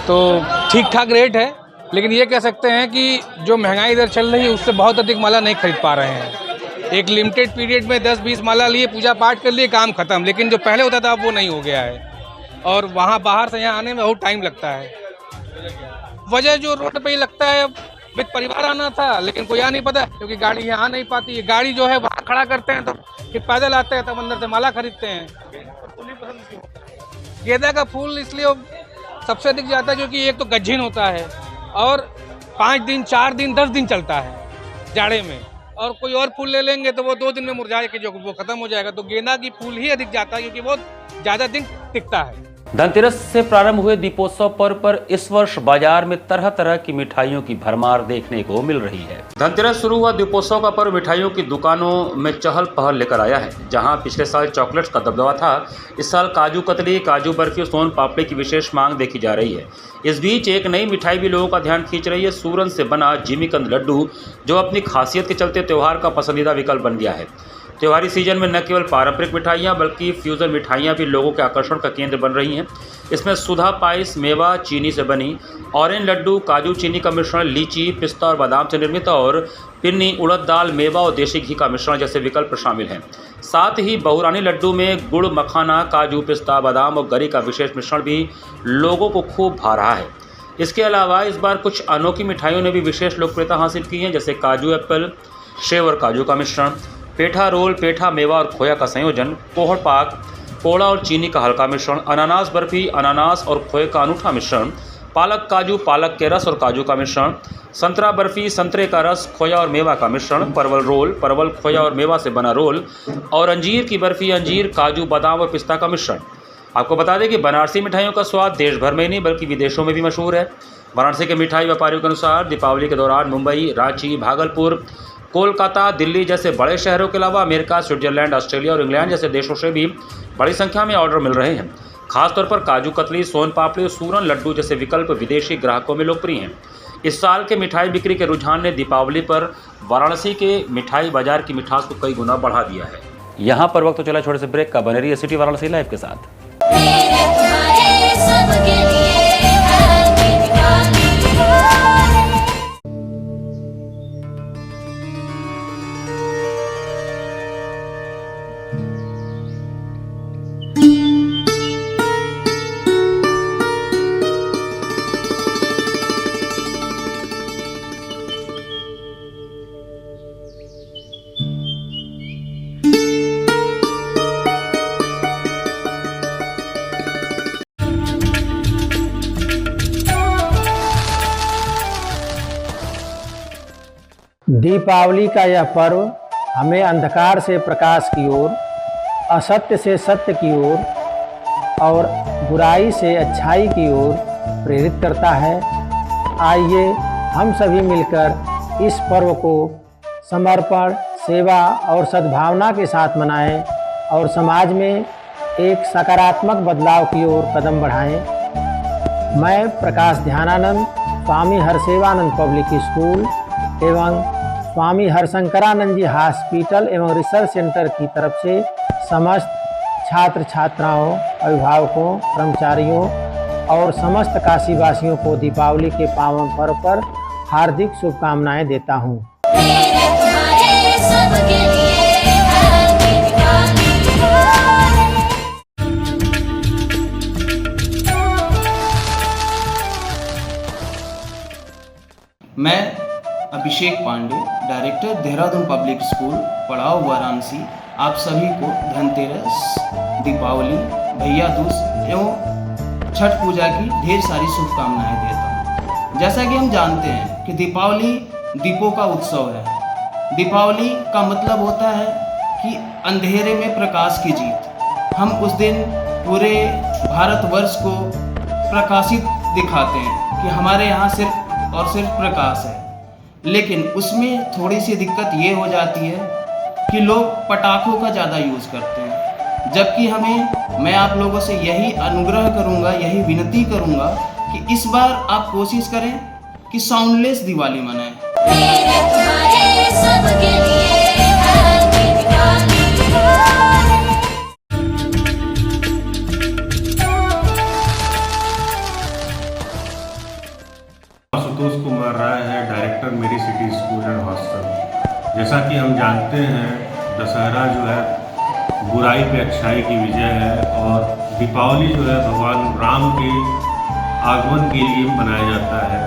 S8: तो ठीक ठाक रेट है। लेकिन ये कह सकते हैं कि जो महंगाई इधर चल रही है उससे बहुत अधिक माला नहीं खरीद पा रहे हैं। एक लिमिटेड पीरियड में 10-20 माला लिए, पूजा पाठ कर लिए, काम खत्म। लेकिन जो पहले होता था अब वो नहीं हो गया है और वहाँ बाहर से यहाँ आने में बहुत टाइम लगता है। वजह जो रोड पे ही लगता है, विद परिवार आना था लेकिन कोई आ नहीं पाता क्योंकि गाड़ी यहाँ आ नहीं पाती है। गाड़ी जो है वहाँ खड़ा करते हैं तो फिर पैदल आते हैं, तब अंदर से माला खरीदते हैं। गेंदा का फूल इसलिए सबसे अधिक जाता है क्योंकि एक तो गज्जीन होता है और 5 दिन, 4 दिन, 10 दिन चलता है जाड़े में, और कोई और फूल ले लेंगे तो वो 2 दिन में मुरझा के जो वो खत्म हो जाएगा। तो गेंदा की फूल ही अधिक जाता है क्योंकि वो ज़्यादा दिन टिकता है।
S4: धनतेरस से प्रारंभ हुए दीपोत्सव पर्व पर इस वर्ष बाजार में तरह तरह की मिठाइयों की भरमार देखने को मिल रही है। धनतेरस शुरू हुआ दीपोत्सव का पर्व मिठाइयों की दुकानों में चहल पहल लेकर आया है। जहां पिछले साल चॉकलेट्स का दबदबा था, इस साल काजू कतली, काजू बर्फी और सोन पापड़ी की विशेष मांग देखी जा रही है। इस बीच एक नई मिठाई भी लोगों का ध्यान खींच रही है, सूरन से बना जिमीकंद लड्डू, जो अपनी खासियत के चलते त्यौहार का पसंदीदा विकल्प बन गया है। त्योहारी सीजन में न केवल पारंपरिक मिठाइयाँ बल्कि फ्यूजन मिठाइयाँ भी लोगों के आकर्षण का केंद्र बन रही हैं। इसमें सुधा पाइस, मेवा चीनी से बनी ऑरेंज लड्डू, काजू चीनी का मिश्रण, लीची, पिस्ता और बादाम से निर्मित और पिन्नी, उड़द दाल, मेवा और देसी घी का मिश्रण जैसे विकल्प शामिल हैं। साथ ही बहुरानी लड्डू में गुड़, मखाना, काजू, पिस्ता, बादाम और गरी का विशेष मिश्रण भी लोगों को खूब भा रहा है। इसके अलावा इस बार कुछ अनोखी मिठाइयों ने भी विशेष लोकप्रियता हासिल की है, जैसे काजू एप्पल, सेव और काजू का मिश्रण, पेठा रोल, पेठा, मेवा और खोया का संयोजन, कोहड़ पाक, कोड़ा और चीनी का हल्का मिश्रण, अनानास बर्फी, अनानास और खोए का अनूठा मिश्रण, पालक काजू, पालक के रस और काजू का मिश्रण, संतरा बर्फी, संतरे का रस, खोया और मेवा का मिश्रण, परवल रोल, परवल, खोया और मेवा से बना रोल, और अंजीर की बर्फी, अंजीर, काजू, बादाम और पिस्ता का मिश्रण। आपको बता दें कि बनारसी मिठाइयों का स्वाद देश भर में ही नहीं बल्कि विदेशों में भी मशहूर है। वाराणसी के मिठाई व्यापारियों के अनुसार दीपावली के दौरान मुंबई, रांची, भागलपुर, कोलकाता, दिल्ली जैसे बड़े शहरों के अलावा अमेरिका, स्विट्जरलैंड, ऑस्ट्रेलिया और इंग्लैंड जैसे देशों से भी बड़ी संख्या में ऑर्डर मिल रहे हैं। खासतौर पर काजू कतली, सोन पापड़ी और सूरन लड्डू जैसे विकल्प विदेशी ग्राहकों में लोकप्रिय हैं। इस साल के मिठाई बिक्री के रुझान ने दीपावली पर वाराणसी के मिठाई बाजार की मिठास को कई गुना बढ़ा दिया है। यहाँ पर वक्त तो चला छोटे से ब्रेक का, बने रहिए सिटी वाराणसी लाइव के साथ।
S3: दीपावली का यह पर्व हमें अंधकार से प्रकाश की ओर, असत्य से सत्य की ओर और बुराई से अच्छाई की ओर प्रेरित करता है। आइए हम सभी मिलकर इस पर्व को समर्पण, सेवा और सद्भावना के साथ मनाएं और समाज में एक सकारात्मक बदलाव की ओर कदम बढ़ाएं। मैं प्रकाश ध्यानानंद, स्वामी हरसेवानंद पब्लिक स्कूल एवं स्वामी हरशंकरानंद जी हॉस्पिटल एवं रिसर्च सेंटर की तरफ से समस्त छात्र छात्राओं, अभिभावकों, कर्मचारियों और समस्त काशीवासियों को दीपावली के पावन पर्व पर हार्दिक शुभकामनाएं देता हूं।
S9: मैं Abhishek Pandey, director Dehradun public school Padao Varanasi, आप सभी को धनतेरस, दीपावली, भैया दूज एवं छठ पूजा की ढेर सारी शुभकामनाएं देता हूँ। जैसा कि हम जानते हैं कि दीपावली दीपों का उत्सव है। दीपावली का मतलब होता है कि अंधेरे में प्रकाश की जीत। हम उस दिन पूरे भारतवर्ष को प्रकाशित दिखाते हैं कि हमारे यहाँ सिर्फ और सिर्फ प्रकाश है। लेकिन उसमें थोड़ी सी दिक्कत ये हो जाती है कि लोग पटाखों का ज़्यादा यूज़ करते हैं, जबकि मैं आप लोगों से यही अनुग्रह करूँगा, यही विनती करूँगा कि इस बार आप कोशिश करें कि साउंडलेस दिवाली मनाएं।
S18: आशुतोष कुमार राय है, डायरेक्टर मेरी सिटी स्कूल एंड हॉस्टल। जैसा कि हम जानते हैं, दशहरा जो है बुराई पे अच्छाई की विजय है और दीपावली जो है भगवान राम के आगमन के लिए मनाया जाता है।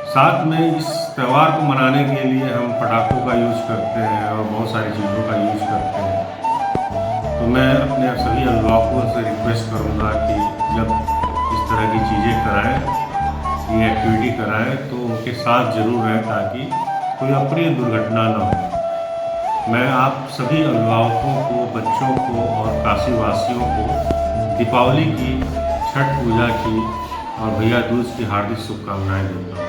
S18: साथ में इस त्यौहार को मनाने के लिए हम पटाखों का यूज़ करते हैं और बहुत सारी चीज़ों का यूज़ करते हैं। तो मैं अपने सभी अभिभावकों से रिक्वेस्ट करूँगा कि जब इस तरह की चीज़ें कराएं, ये एक्टिविटी कराएं, तो उनके साथ ज़रूर रहें ताकि कोई अप्रिय दुर्घटना न हो। मैं आप सभी अभिभावकों को, बच्चों को और काशीवासियों को दीपावली की, छठ पूजा की और भैया दूज की हार्दिक शुभकामनाएं देता हूँ।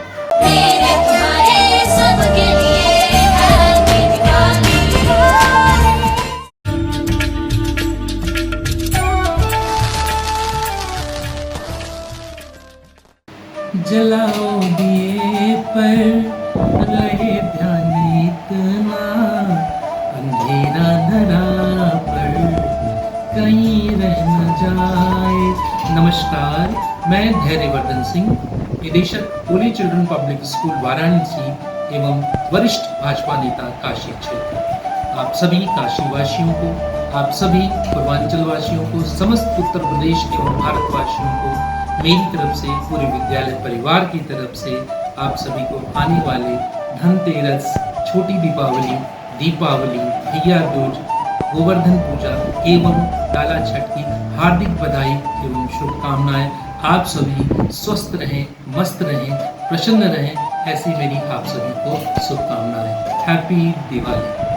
S11: जलाओ दिए पर रहे ध्यान इतना, अंधेरा धरा पर कहीं रह न जाए। नमस्कार, मैं धैर्यवर्धन सिंह, निदेशक Holi children public school Varanasi एवं वरिष्ठ भाजपा नेता काशी क्षेत्र। आप सभी काशीवासियों को, आप सभी पूर्वांचल वासियों को, समस्त उत्तर प्रदेश एवं भारतवासियों को मेरी तरफ से, पूरे विद्यालय परिवार की तरफ से आप सभी को आने वाले धनतेरस, छोटी दीपावली, दीपावली, भैया दूज, गोवर्धन पूजा एवं डाला छठ की हार्दिक बधाई एवं शुभकामनाएं। आप सभी स्वस्थ रहें, मस्त रहें, प्रसन्न रहें, ऐसी मेरी आप सभी को शुभकामनाएं। हैप्पी दिवाली।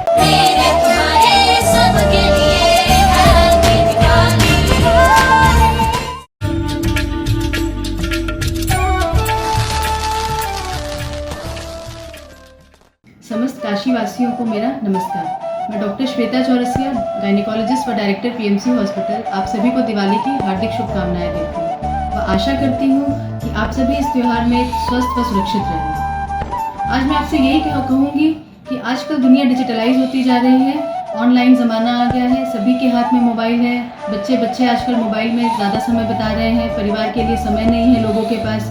S7: समस्त काशीवासियों को मेरा नमस्कार। मैं डॉक्टर श्वेता चौरसिया, गायनिकोलॉजिस्ट व डायरेक्टर पीएमसी हॉस्पिटल, आप सभी को दिवाली की हार्दिक शुभकामनाएं देती हूँ व आशा करती हूँ कि आप सभी इस त्यौहार में स्वस्थ व सुरक्षित रहें। आज मैं आपसे यही कहूँगी कि आजकल दुनिया डिजिटलाइज होती जा रही है, ऑनलाइन ज़माना आ गया है, सभी के हाथ में मोबाइल है। बच्चे आजकल मोबाइल में ज़्यादा समय बिता रहे हैं, परिवार के लिए समय नहीं है लोगों के पास।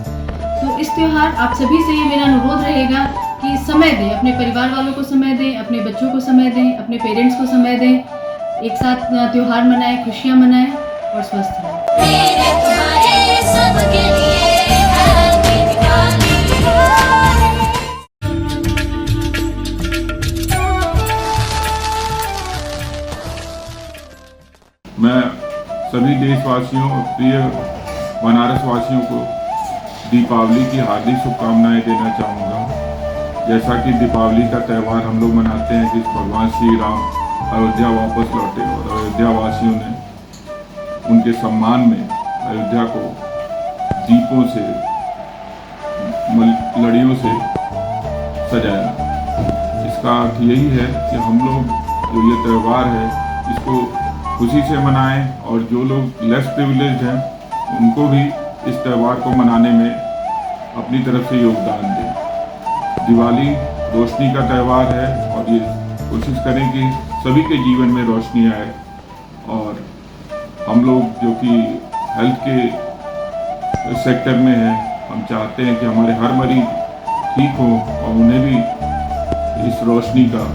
S7: तो इस त्यौहार आप सभी से ये मेरा अनुरोध रहेगा कि समय दें, अपने परिवार वालों को समय दें, अपने बच्चों को समय दें, अपने पेरेंट्स को समय दें, एक साथ त्यौहार मनाएं, खुशियाँ मनाएं और स्वस्थ रहें।
S18: मैं सभी देशवासियों और प्रिय बनारस वासियों को दीपावली की हार्दिक शुभकामनाएं देना चाहूँगा। जैसा कि दीपावली का त्यौहार हम लोग मनाते हैं कि भगवान श्री राम अयोध्या वापस लौटे और अयोध्या वासियों ने उनके सम्मान में अयोध्या को दीपों से लड़ियों से सजाया। इसका अर्थ यही है कि हम लोग जो ये त्यौहार है इसको खुशी से मनाएं और जो लोग लेस प्रिविलेज्ड हैं उनको भी इस त्यौहार को मनाने में अपनी तरफ से योगदान दें। दिवाली रोशनी का त्यौहार है और ये कोशिश करें कि सभी के जीवन में रोशनी आए और हम लोग जो कि हेल्थ के सेक्टर में हैं हम चाहते हैं कि हमारे हर मरीज ठीक हो और उन्हें भी इस रोशनी का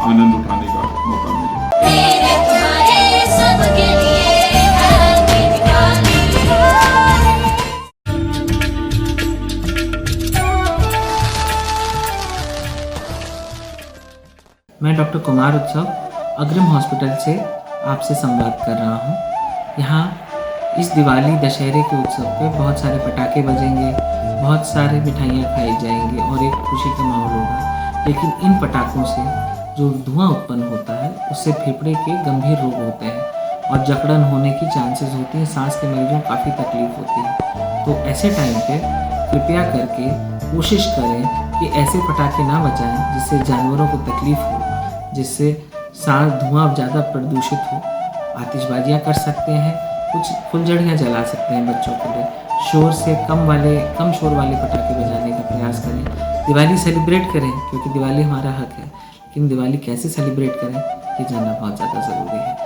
S18: आनंद उठाने का मौका मिले।
S11: मैं डॉक्टर कुमार उत्सव अग्रिम हॉस्पिटल से आपसे संवाद कर रहा हूँ। यहाँ इस दिवाली दशहरे के उत्सव पे बहुत सारे पटाखे बजेंगे, बहुत सारे मिठाइयाँ खाई जाएंगी और एक खुशी का माहौल होगा। लेकिन इन पटाखों से जो धुआं उत्पन्न होता है उससे फेफड़े के गंभीर रोग होते हैं और जकड़न होने की चांसेस होती हैं, सांस के मरीजों को काफ़ी तकलीफ होती है। तो ऐसे टाइम पे कृपया करके कोशिश करें कि ऐसे पटाखे ना बजाएं जिससे जानवरों को तकलीफ हो, जिससे सांस धुआं ज़्यादा प्रदूषित हो। आतिशबाजियाँ कर सकते हैं, कुछ फुलझड़ियाँ जला सकते हैं बच्चों के लिए। शोर से कम शोर वाले पटाखे बजाने का प्रयास करें। दिवाली सेलिब्रेट करें क्योंकि दिवाली हमारा हक है, लेकिन दिवाली कैसे सेलिब्रेट करें ये जानना बहुत ज़्यादा ज़रूरी है।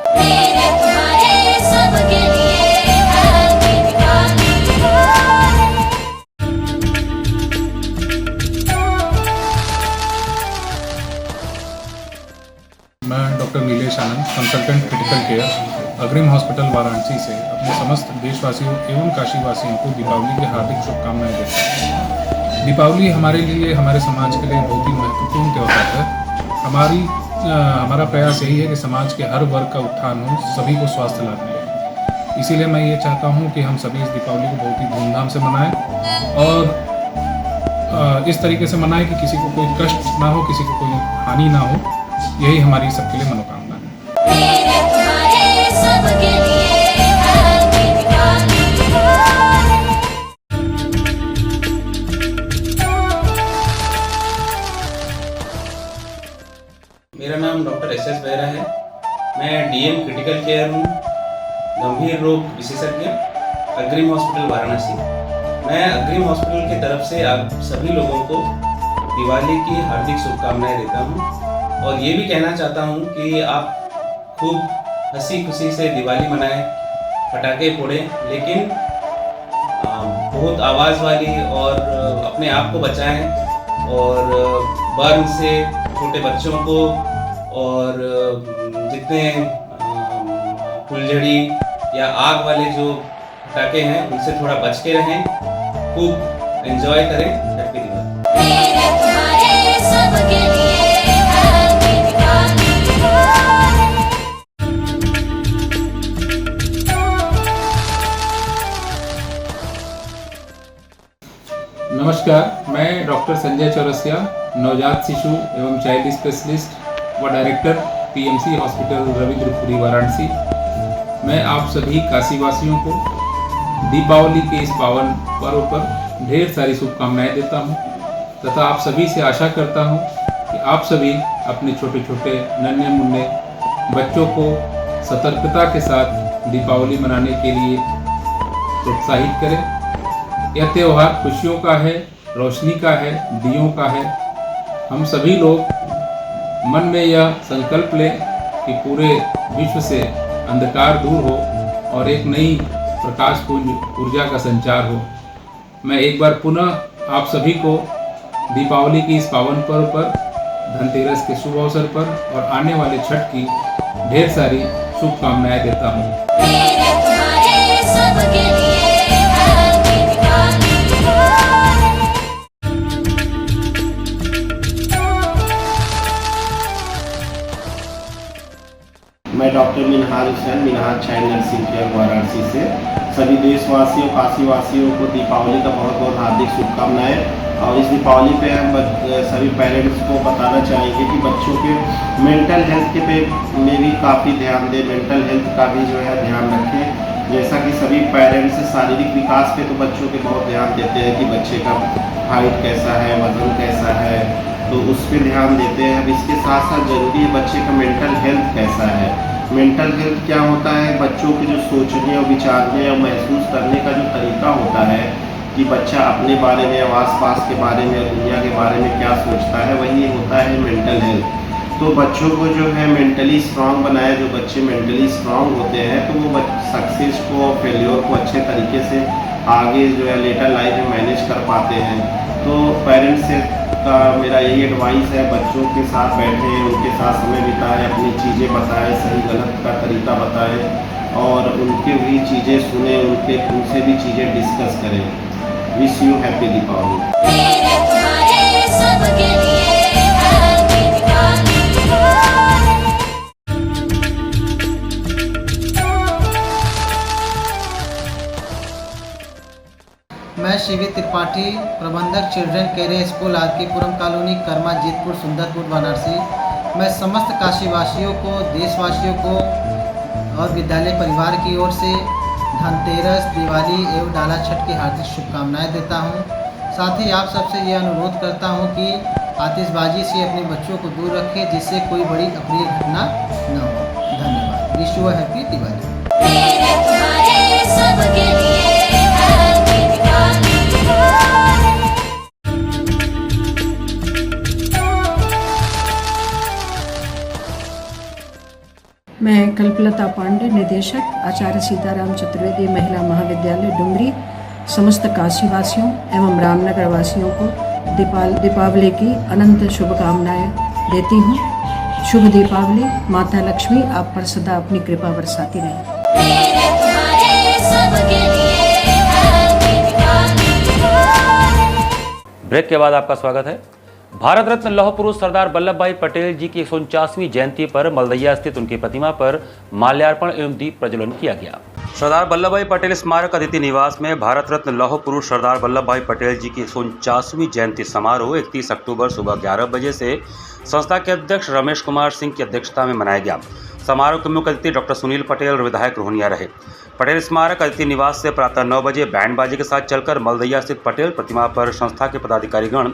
S24: मैं डॉक्टर नीलेश आनंद, कंसल्टेंट क्रिटिकल केयर, अग्रिम हॉस्पिटल वाराणसी से अपने समस्त देशवासियों एवं काशीवासियों को दीपावली की हार्दिक शुभकामनाएं देता हूँ। दीपावली हमारे लिए, हमारे समाज के लिए बहुत ही महत्वपूर्ण त्यौहार है। हमारा प्रयास यही है कि समाज के हर वर्ग का उत्थान हो, सभी को स्वास्थ्य लाभ मिले। इसीलिए मैं ये चाहता हूँ कि हम सभी इस दीपावली को बहुत ही धूमधाम से मनाएं और इस तरीके से मनाएं कि किसी को कोई कष्ट ना हो, किसी को कोई हानि ना हो। यही हमारी सबके लिए मनोकामना है।
S9: मेरा नाम डॉक्टर एस बेहरा है। मैं डीएम क्रिटिकल केयर हूँ, गंभीर रोग विशेषज्ञ, अग्रिम हॉस्पिटल वाराणसी। मैं अग्रिम हॉस्पिटल की तरफ से आप सभी लोगों को दिवाली की हार्दिक शुभकामनाएं देता हूँ और ये भी कहना चाहता हूँ कि आप खूब हंसी खुशी से दिवाली मनाएं, पटाखे फोड़ें, लेकिन बहुत आवाज़ वाली और अपने आप को बचाएं और बर्न से छोटे बच्चों को और जितने फुलझड़ी या आग वाले जो पटाखे हैं उनसे थोड़ा बच के रहें, खूब एंजॉय करें। हैप्पी
S12: नमस्कार, मैं डॉक्टर संजय चौरसिया, नवजात शिशु एवं चाइल्ड स्पेशलिस्ट व director PMC hospital Ravindrapuri Varanasi. मैं आप सभी काशीवासियों को दीपावली के इस पावन पर्व पर ढेर सारी शुभकामनाएं देता हूं तथा आप सभी से आशा करता हूं कि आप सभी अपने छोटे छोटे नन्हे मुन्ने बच्चों को सतर्कता के साथ दीपावली मनाने के लिए प्रोत्साहित करें। यह त्यौहार खुशियों का है, रोशनी का है, दियों का है। हम सभी लोग मन में यह संकल्प लें कि पूरे विश्व से अंधकार दूर हो और एक नई प्रकाशपुंज ऊर्जा का संचार हो। मैं एक बार पुनः आप सभी को दीपावली की इस पावन पर्व पर, धनतेरस के शुभ अवसर पर और आने वाले छठ की ढेर सारी शुभकामनाएं देता हूँ।
S13: मैं doctor Minhar Hussain, Minhar child nursing care Varanasi से सभी देशवासियों, काशीवासियों को दीपावली का बहुत बहुत हार्दिक शुभकामनाएं। और इस दीपावली पे हम सभी पेरेंट्स को बताना चाहेंगे कि बच्चों के मेंटल हेल्थ के पे में भी काफ़ी ध्यान दें, मेंटल हेल्थ का भी जो है ध्यान रखें। जैसा कि सभी पेरेंट्स शारीरिक विकास पे तो बच्चों के बहुत ध्यान देते हैं कि बच्चे का हाइट कैसा है, वजन कैसा है, तो उस पर ध्यान देते हैं। अब इसके साथ साथ ज़रूरी है बच्चे का मेंटल हेल्थ कैसा है। मेंटल हेल्थ क्या होता है, बच्चों के जो सोचने और विचारने और महसूस करने का जो तरीका होता है कि बच्चा अपने बारे में, आस-पास के बारे में, दुनिया के बारे में क्या सोचता है, वही होता है मेंटल हेल्थ। तो बच्चों को जो है मेंटली स्ट्रांग बनाए। जो बच्चे मेंटली स्ट्रांग होते हैं तो वो सक्सेस को और फेल्योर को अच्छे तरीके से आगे जो है लेटर लाइफ में मैनेज कर पाते हैं। तो पेरेंट्स से का मेरा यही एडवाइस है, बच्चों के साथ बैठें, उनके साथ समय बिताएं, अपनी चीज़ें बताएं, सही गलत का तरीका बताएं और उनके भी चीज़ें सुने, उनसे भी चीज़ें डिस्कस करें। Wish you happy Deepawali.
S14: मैं शिवी त्रिपाठी, प्रबंधक children care school RK Puram colony, Karma Jeetpur, Sundarpur, Varanasi. मैं समस्त काशीवासियों को, देशवासियों को और विद्यालय परिवार की ओर से धनतेरस, दिवाली एवं डाला छठ की हार्दिक शुभकामनाएं देता हूं। साथ ही आप सबसे ये अनुरोध करता हूं कि आतिशबाजी से अपने बच्चों को दूर रखें, जिससे कोई बड़ी अप्रिय घटना न हो। धन्यवाद। Wish you happy Diwali.
S15: मैं कल्पलता पांडे, निदेशक आचार्य सीताराम चतुर्वेदी महिला महाविद्यालय डुमरी, समस्त काशीवासियों एवं रामनगर वासियों को दीपावली की अनंत शुभकामनाएं देती हूँ। शुभ दीपावली। माता लक्ष्मी आप पर सदा अपनी कृपा बरसाती रहे।
S4: ब्रेक के बाद आपका स्वागत है। भारत रत्न लौह पुरुष सरदार वल्लभ भाई पटेल जी की 149वीं जयंती पर मलदैया स्थित उनकी प्रतिमा पर माल्यार्पण एवं दीप प्रज्वलन किया गया। सरदार वल्लभ भाई पटेल स्मारक अतिथि निवास में भारत रत्न लौह पुरुष सरदार वल्लभ भाई पटेल जी की 149वीं जयंती समारोह 31 अक्टूबर सुबह 11 बजे से संस्था के अध्यक्ष रमेश कुमार सिंह की अध्यक्षता में मनाया गया। समारोह के मुख्य अतिथि डॉक्टर सुनील पटेल और विधायक रोहनिया रहे। पटेल स्मारक अतिथि निवास से प्रातः 9 बजे बैंड बाजी के साथ चलकर मलदैया स्थित पटेल प्रतिमा पर संस्था के पदाधिकारीगण,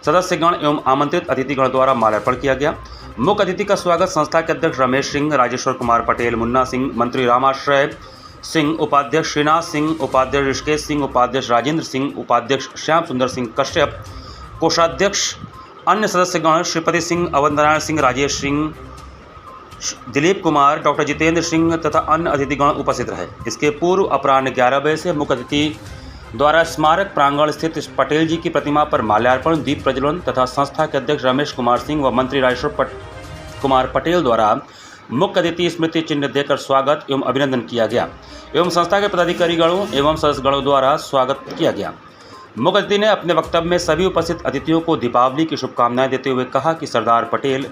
S4: सदस्यगण एवं आमंत्रित अतिथिगण द्वारा माल्यार्पण किया गया। मुख्य अतिथि का स्वागत संस्था के अध्यक्ष रमेश सिंह, राजेश्वर कुमार पटेल, मुन्ना सिंह, मंत्री रामाश्रय सिंह, उपाध्यक्ष श्रीनाथ सिंह, उपाध्यक्ष ऋषिकेश सिंह, उपाध्यक्ष राजेंद्र सिंह, उपाध्यक्ष श्याम सुंदर सिंह कश्यप, कोषाध्यक्ष अन्य सदस्यगण श्रीपति सिंह, अवंतनारायण सिंह, राजेश सिंह, दिलीप कुमार, डॉक्टर जितेंद्र सिंह तथा अन्य अतिथिगण उपस्थित रहे। इसके पूर्व अपराह्न 11 बजे से मुख्य अतिथि द्वारा स्मारक प्रांगण स्थित पटेल जी की प्रतिमा पर माल्यार्पण, दीप प्रज्वलन तथा संस्था के अध्यक्ष रमेश कुमार सिंह व मंत्री राजेश्वर कुमार पटेल द्वारा मुख्य अतिथि स्मृति चिन्ह देकर स्वागत एवं अभिनंदन किया गया एवं संस्था के पदाधिकारीगणों एवं सदस्यगणों द्वारा स्वागत किया गया। मुख्य अतिथि ने अपने वक्तव्य में सभी उपस्थित अतिथियों को दीपावली की शुभकामनाएं देते हुए कहा कि सरदार पटेल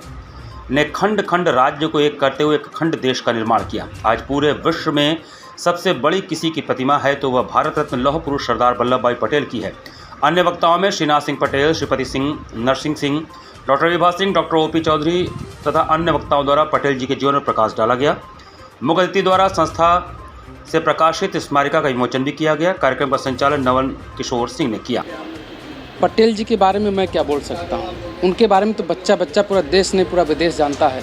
S4: ने खंड खंड राज्य को एक करते हुए एक खंड देश का निर्माण किया। आज पूरे विश्व में सबसे बड़ी किसी की प्रतिमा है तो वह भारत रत्न लौह पुरुष सरदार वल्लभ भाई पटेल की है। अन्य वक्ताओं में Shrinath Singh Patel, Shripati Singh, Narsingh Singh, doctor Vibha Singh, doctor OP Chaudhary तथा अन्य वक्ताओं द्वारा पटेल जी के जीवन पर प्रकाश डाला गया। मुख्य अतिथि द्वारा संस्था से प्रकाशित स्मारिका का विमोचन भी किया गया। कार्यक्रम का संचालन नवन किशोर सिंह ने किया।
S16: पटेल जी के बारे में मैं क्या बोल सकता हूँ, उनके बारे में तो बच्चा पूरा देश नहीं पूरा विदेश जानता है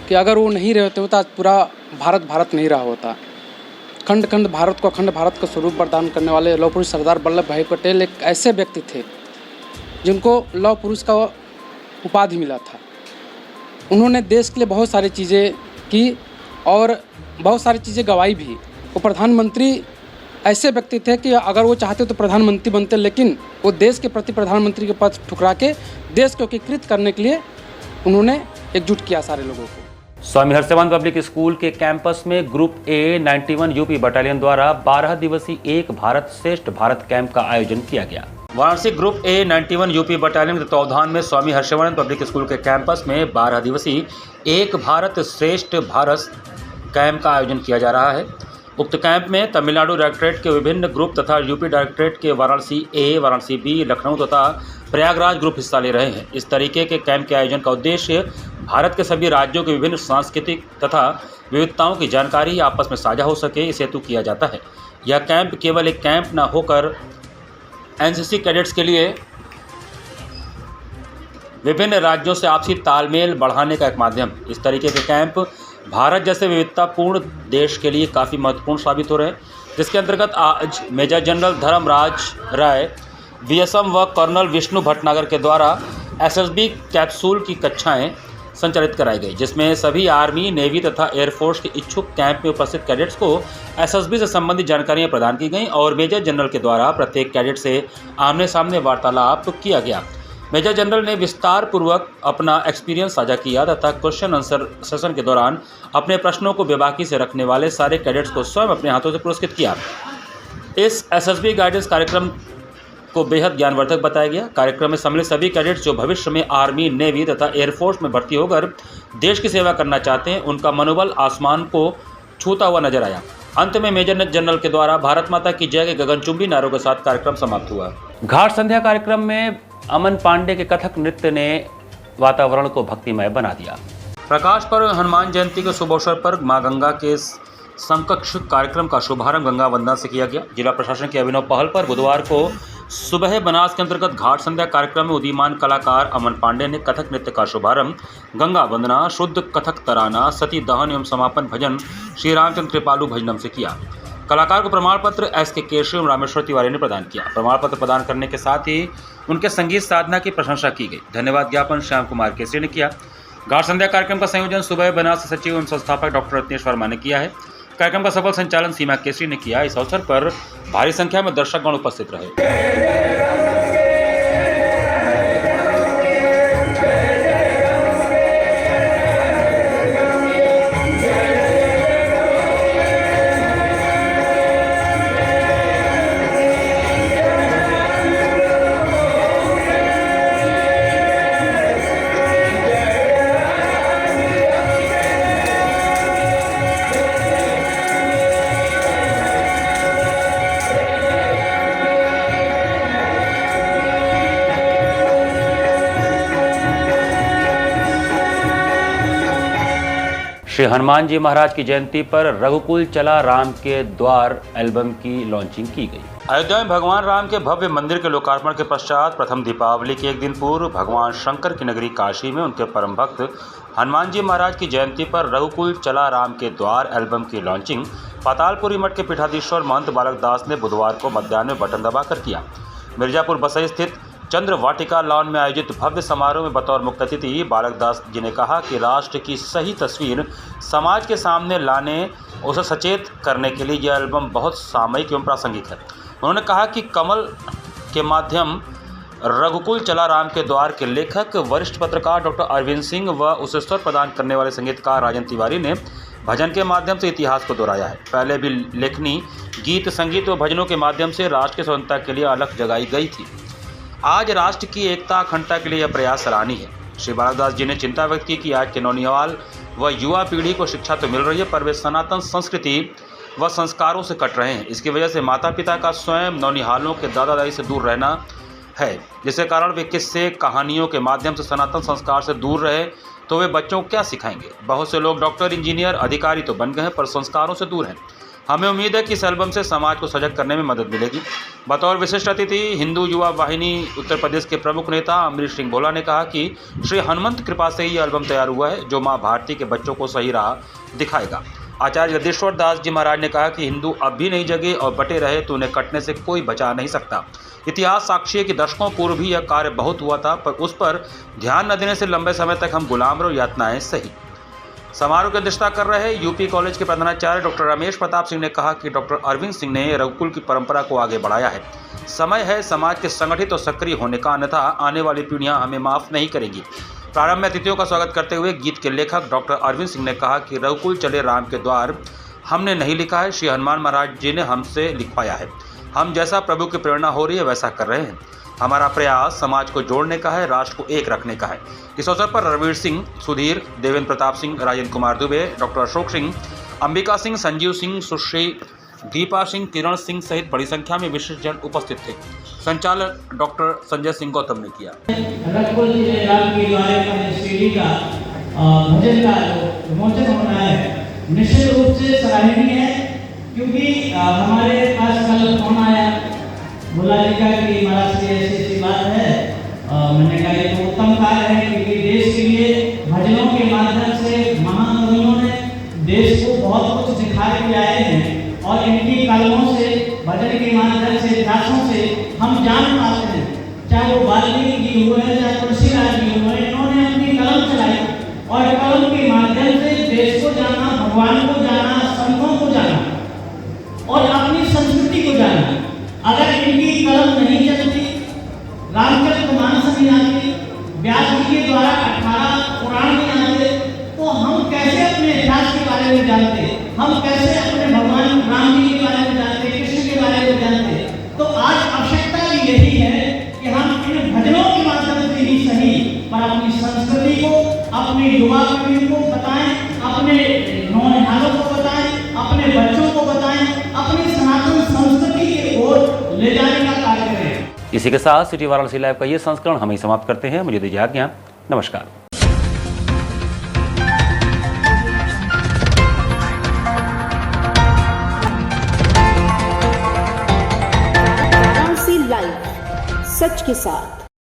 S16: कि अगर वो नहीं रहे होते तो आज पूरा भारत नहीं रहा होता। खंड खंड भारत को अखंड भारत का स्वरूप प्रदान करने वाले लौह पुरुष सरदार वल्लभ भाई पटेल एक ऐसे व्यक्ति थे जिनको लौह पुरुष का उपाधि मिला था। उन्होंने देश के लिए बहुत सारी चीज़ें की और बहुत सारी चीज़ें गवाई भी। वो प्रधानमंत्री ऐसे व्यक्ति थे कि अगर वो चाहते तो प्रधानमंत्री बनते, लेकिन वो देश के प्रति प्रधानमंत्री के पद ठुकरा के देश को एकीकृत करने के लिए उन्होंने एकजुट किया सारे लोगों को।
S4: स्वामी हर्षवर्धन पब्लिक स्कूल के कैंपस में ग्रुप ए 91 यूपी बटालियन द्वारा 12 दिवसीय एक भारत श्रेष्ठ भारत कैंप का आयोजन किया गया। Varanasi group A 91 UP battalion के तत्वावधान में स्वामी हर्षवर्धन पब्लिक स्कूल के कैंपस में 12 दिवसीय एक भारत श्रेष्ठ भारत कैंप का आयोजन किया जा रहा है। उक्त कैंप में तमिलनाडु डायरेक्टरेट के विभिन्न ग्रुप तथा यूपी डायरेक्टरेट के वाराणसी ए, वाराणसी बी, लखनऊ तथा प्रयागराज ग्रुप हिस्सा ले रहे हैं। इस तरीके के कैंप के आयोजन का उद्देश्य भारत के सभी राज्यों के विभिन्न सांस्कृतिक तथा विविधताओं की जानकारी आपस में साझा हो सके, इस हेतु किया जाता है। यह कैंप केवल एक कैंप न होकर एनसीसी कैडेट्स के लिए विभिन्न राज्यों से आपसी तालमेल बढ़ाने का एक माध्यम। इस तरीके के कैंप भारत जैसे विविधतापूर्ण देश के लिए काफ़ी महत्वपूर्ण साबित हो रहे हैं, जिसके अंतर्गत आज मेजर जनरल धर्मराज राय वीएसएम व कर्नल विष्णु भटनागर के द्वारा एसएसबी कैप्सूल की कक्षाएं संचालित कराई गई, जिसमें सभी आर्मी, नेवी तथा एयरफोर्स के इच्छुक कैंप में उपस्थित कैडेट्स को एसएसबी से संबंधित जानकारियां प्रदान की गईं और मेजर जनरल के द्वारा प्रत्येक कैडेट से आमने सामने वार्तालाप किया गया। मेजर जनरल ने विस्तार पूर्वक अपना एक्सपीरियंस साझा किया तथा क्वेश्चन आंसर सेशन के दौरान अपने प्रश्नों को बेबाकी से रखने वाले सारे कैडेट्स को स्वयं अपने हाथों से पुरस्कृत किया। इस एसएसबी गाइडेंस कार्यक्रम को बेहद ज्ञानवर्धक बताया गया। कार्यक्रम में सम्मिलित सभी कैडेट्स जो भविष्य में आर्मी, नेवी तथा एयरफोर्स में भर्ती होकर देश की सेवा करना चाहते हैं, उनका मनोबल आसमान को छूता हुआ नजर आया। अंत में मेजर जनरल के द्वारा भारत माता की जय के गगनचुंबी नारों के साथ कार्यक्रम समाप्त हुआ। घाट संध्या कार्यक्रम में अमन पांडे के कथक नृत्य ने वातावरण को भक्तिमय बना दिया। प्रकाश पर्व हनुमान जयंती के शुभ अवसर पर मां गंगा के समकक्ष कार्यक्रम का शुभारंभ गंगा वंदना से किया गया। जिला प्रशासन की अभिनव पहल पर बुधवार को सुबह बनास के अंतर्गत घाट संध्या कार्यक्रम में उदीयमान कलाकार अमन पांडे ने कथक नृत्य का शुभारंभ गंगा वंदना, शुद्ध कथक तराना, सती दहन एवं समापन भजन श्री रामचंद्र कृपालु भजनम से किया। कलाकार को प्रमाण पत्र एस के केशव एवं रामेश्वर तिवारी ने प्रदान किया। प्रमाण पत्र प्रदान करने के साथ ही उनके संगीत साधना की प्रशंसा की गई। धन्यवाद ज्ञापन श्याम कुमार केसरी ने किया। घाट संध्या कार्यक्रम का संयोजन सुबह बनास सचिव एवं संस्थापक डॉक्टर रत्नेश वर्मा ने किया है। कार्यक्रम का सफल संचालन सीमा केसरी ने किया। इस अवसर पर भारी संख्या में दर्शकगण उपस्थित रहे। श्री हनुमान जी महाराज की जयंती पर रघुकुल चला राम के द्वार एल्बम की लॉन्चिंग की गई। अयोध्या में भगवान राम के भव्य मंदिर के लोकार्पण के पश्चात प्रथम दीपावली के एक दिन पूर्व भगवान शंकर की नगरी काशी में उनके परम भक्त हनुमान जी महाराज की जयंती पर रघुकुल चला राम के द्वार एल्बम की लॉन्चिंग पातालपुरी मठ के पीठाधीश्वर महंत बालक दास ने बुधवार को मध्याह्न में बटन दबाकर किया। मिर्जापुर बसई स्थित चंद्र वाटिका लॉन में आयोजित भव्य समारोह में बतौर मुख्य अतिथि बालक दास जी ने कहा कि राष्ट्र की सही तस्वीर समाज के सामने लाने, उसे सचेत करने के लिए यह एल्बम बहुत सामयिक एवं प्रासंगिक है। उन्होंने कहा कि कमल के माध्यम रघुकुल चला राम के द्वार के लेखक वरिष्ठ पत्रकार डॉक्टर अरविंद सिंह व उसे स्वर प्रदान करने वाले संगीतकार राजन तिवारी ने भजन के माध्यम से इतिहास को दोहराया है। पहले भी लेखनी, गीत, संगीत व भजनों के माध्यम से राष्ट्र की स्वतंत्रता के लिए अलख जगाई गई थी। आज राष्ट्र की एकता, अखंडता के लिए यह प्रयास सराहनीय है। श्री बालकदास जी ने चिंता व्यक्त की कि आज के नौनिहाल व युवा पीढ़ी को शिक्षा तो मिल रही है, पर वे सनातन संस्कृति व संस्कारों से कट रहे हैं। इसकी वजह से माता पिता का स्वयं नौनिहालों के दादा दादी से दूर रहना है, जिसके कारण वे किस्से, कहानियों के माध्यम से सनातन संस्कार से दूर रहे तो वे बच्चों को क्या सिखाएंगे। बहुत से लोग डॉक्टर, इंजीनियर, अधिकारी तो बन गए हैं, पर संस्कारों से दूर हैं। हमें उम्मीद है कि इस एल्बम से समाज को सजग करने में मदद मिलेगी। बतौर विशिष्ट अतिथि हिंदू युवा वाहिनी उत्तर प्रदेश के प्रमुख नेता अमरीश सिंह भोला ने कहा कि श्री हनुमंत कृपा से ही एल्बम तैयार हुआ है, जो माँ भारती के बच्चों को सही राह दिखाएगा। आचार्य जगदीश्वर दास जी महाराज ने कहा कि हिंदू अब भी नहीं जगे और बटे रहे तो उन्हें कटने से कोई बचा नहीं सकता। इतिहास साक्षी है कि दशकों पूर्व भी यह कार्य बहुत हुआ था, पर उस पर ध्यान न देने से लंबे समय तक हम गुलाम रहो, यातनाएं सही। समारोह की अध्यक्षता कर रहे यूपी कॉलेज के प्रधानाचार्य डॉक्टर रमेश प्रताप सिंह ने कहा कि डॉक्टर अरविंद सिंह ने रघुकुल की परंपरा को आगे बढ़ाया है। समय है समाज के संगठित और सक्रिय होने का, अन्यथा आने वाली पीढ़ियां हमें माफ़ नहीं करेंगी। प्रारंभ में अतिथियों का स्वागत करते हुए गीत के लेखक डॉक्टर अरविंद सिंह ने कहा कि रघुकुल चले राम के द्वार हमने नहीं लिखा है, श्री हनुमान महाराज जी ने हमसे लिखवाया है। हम जैसा प्रभु की प्रेरणा हो रही है वैसा कर रहे हैं। हमारा प्रयास समाज को जोड़ने का है, राष्ट्र को एक रखने का है। इस अवसर पर रणवीर सिंह, सुधीर, देवेंद्र प्रताप सिंह, राजेंद्र कुमार दुबे, डॉक्टर अशोक सिंह, अंबिका सिंह, संजीव सिंह, सुश्री दीपा सिंह, किरण सिंह सहित बड़ी संख्या में विशिष्टजन उपस्थित थे। संचालक डॉक्टर संजय सिंह गौतम ने किया।
S5: भजन का विमोचन होना है निश्चित रूप से सराहनीय है, क्योंकि हमारे पास कल फोन आया बोला जी का कि महाराज से ऐसी बात है। मैंने कहा ये तो उत्तम कार्य है, क्योंकि देश के लिए भजनों के माध्यम से महाकवियों ने देश को बहुत कुछ दिखा के आए हैं और इनकी कलमों से, भजन के माध्यम से, इतिहासों से हम जान पाते हैं। चाहे वो वाल्मीकि जी हुए हैं, चाहे तुलसीदास जी हुए, इन्होंने अपनी कलम चलाई और कलम के माध्यम से देश को जाना, भगवान को जाना, संतों को जाना और अपनी संस्कृति को जाना। अगर इनकी कलम नहीं चलती, रामचरितमानस नहीं आती, व्यास जी के द्वारा 18 पुराण नहीं आते, तो हम कैसे अपने इतिहास के बारे में जानते, हम कैसे अपने भगवान राम जी के बारे में जानते, कृष्ण के बारे में जानते। तो आज आवश्यकता भी यही है कि हम इन भजनों के माध्यम से ही सही पर अपनी संस्कृति को, अपने युवा पीढ़ी को बताएं, अपने नौनिहालों को बताएं, अपने बच्चों को बताएं, अपनी सनातन संस्कृति की ओर ले जाने का कार्य करें।
S4: इसी के साथ सिटी वाराणसी लाइव का ये संस्करण हम ही समाप्त करते हैं। मुझे दीजिए आज्ञा। नमस्कार।
S17: वाराणसी लाइव, सच के साथ।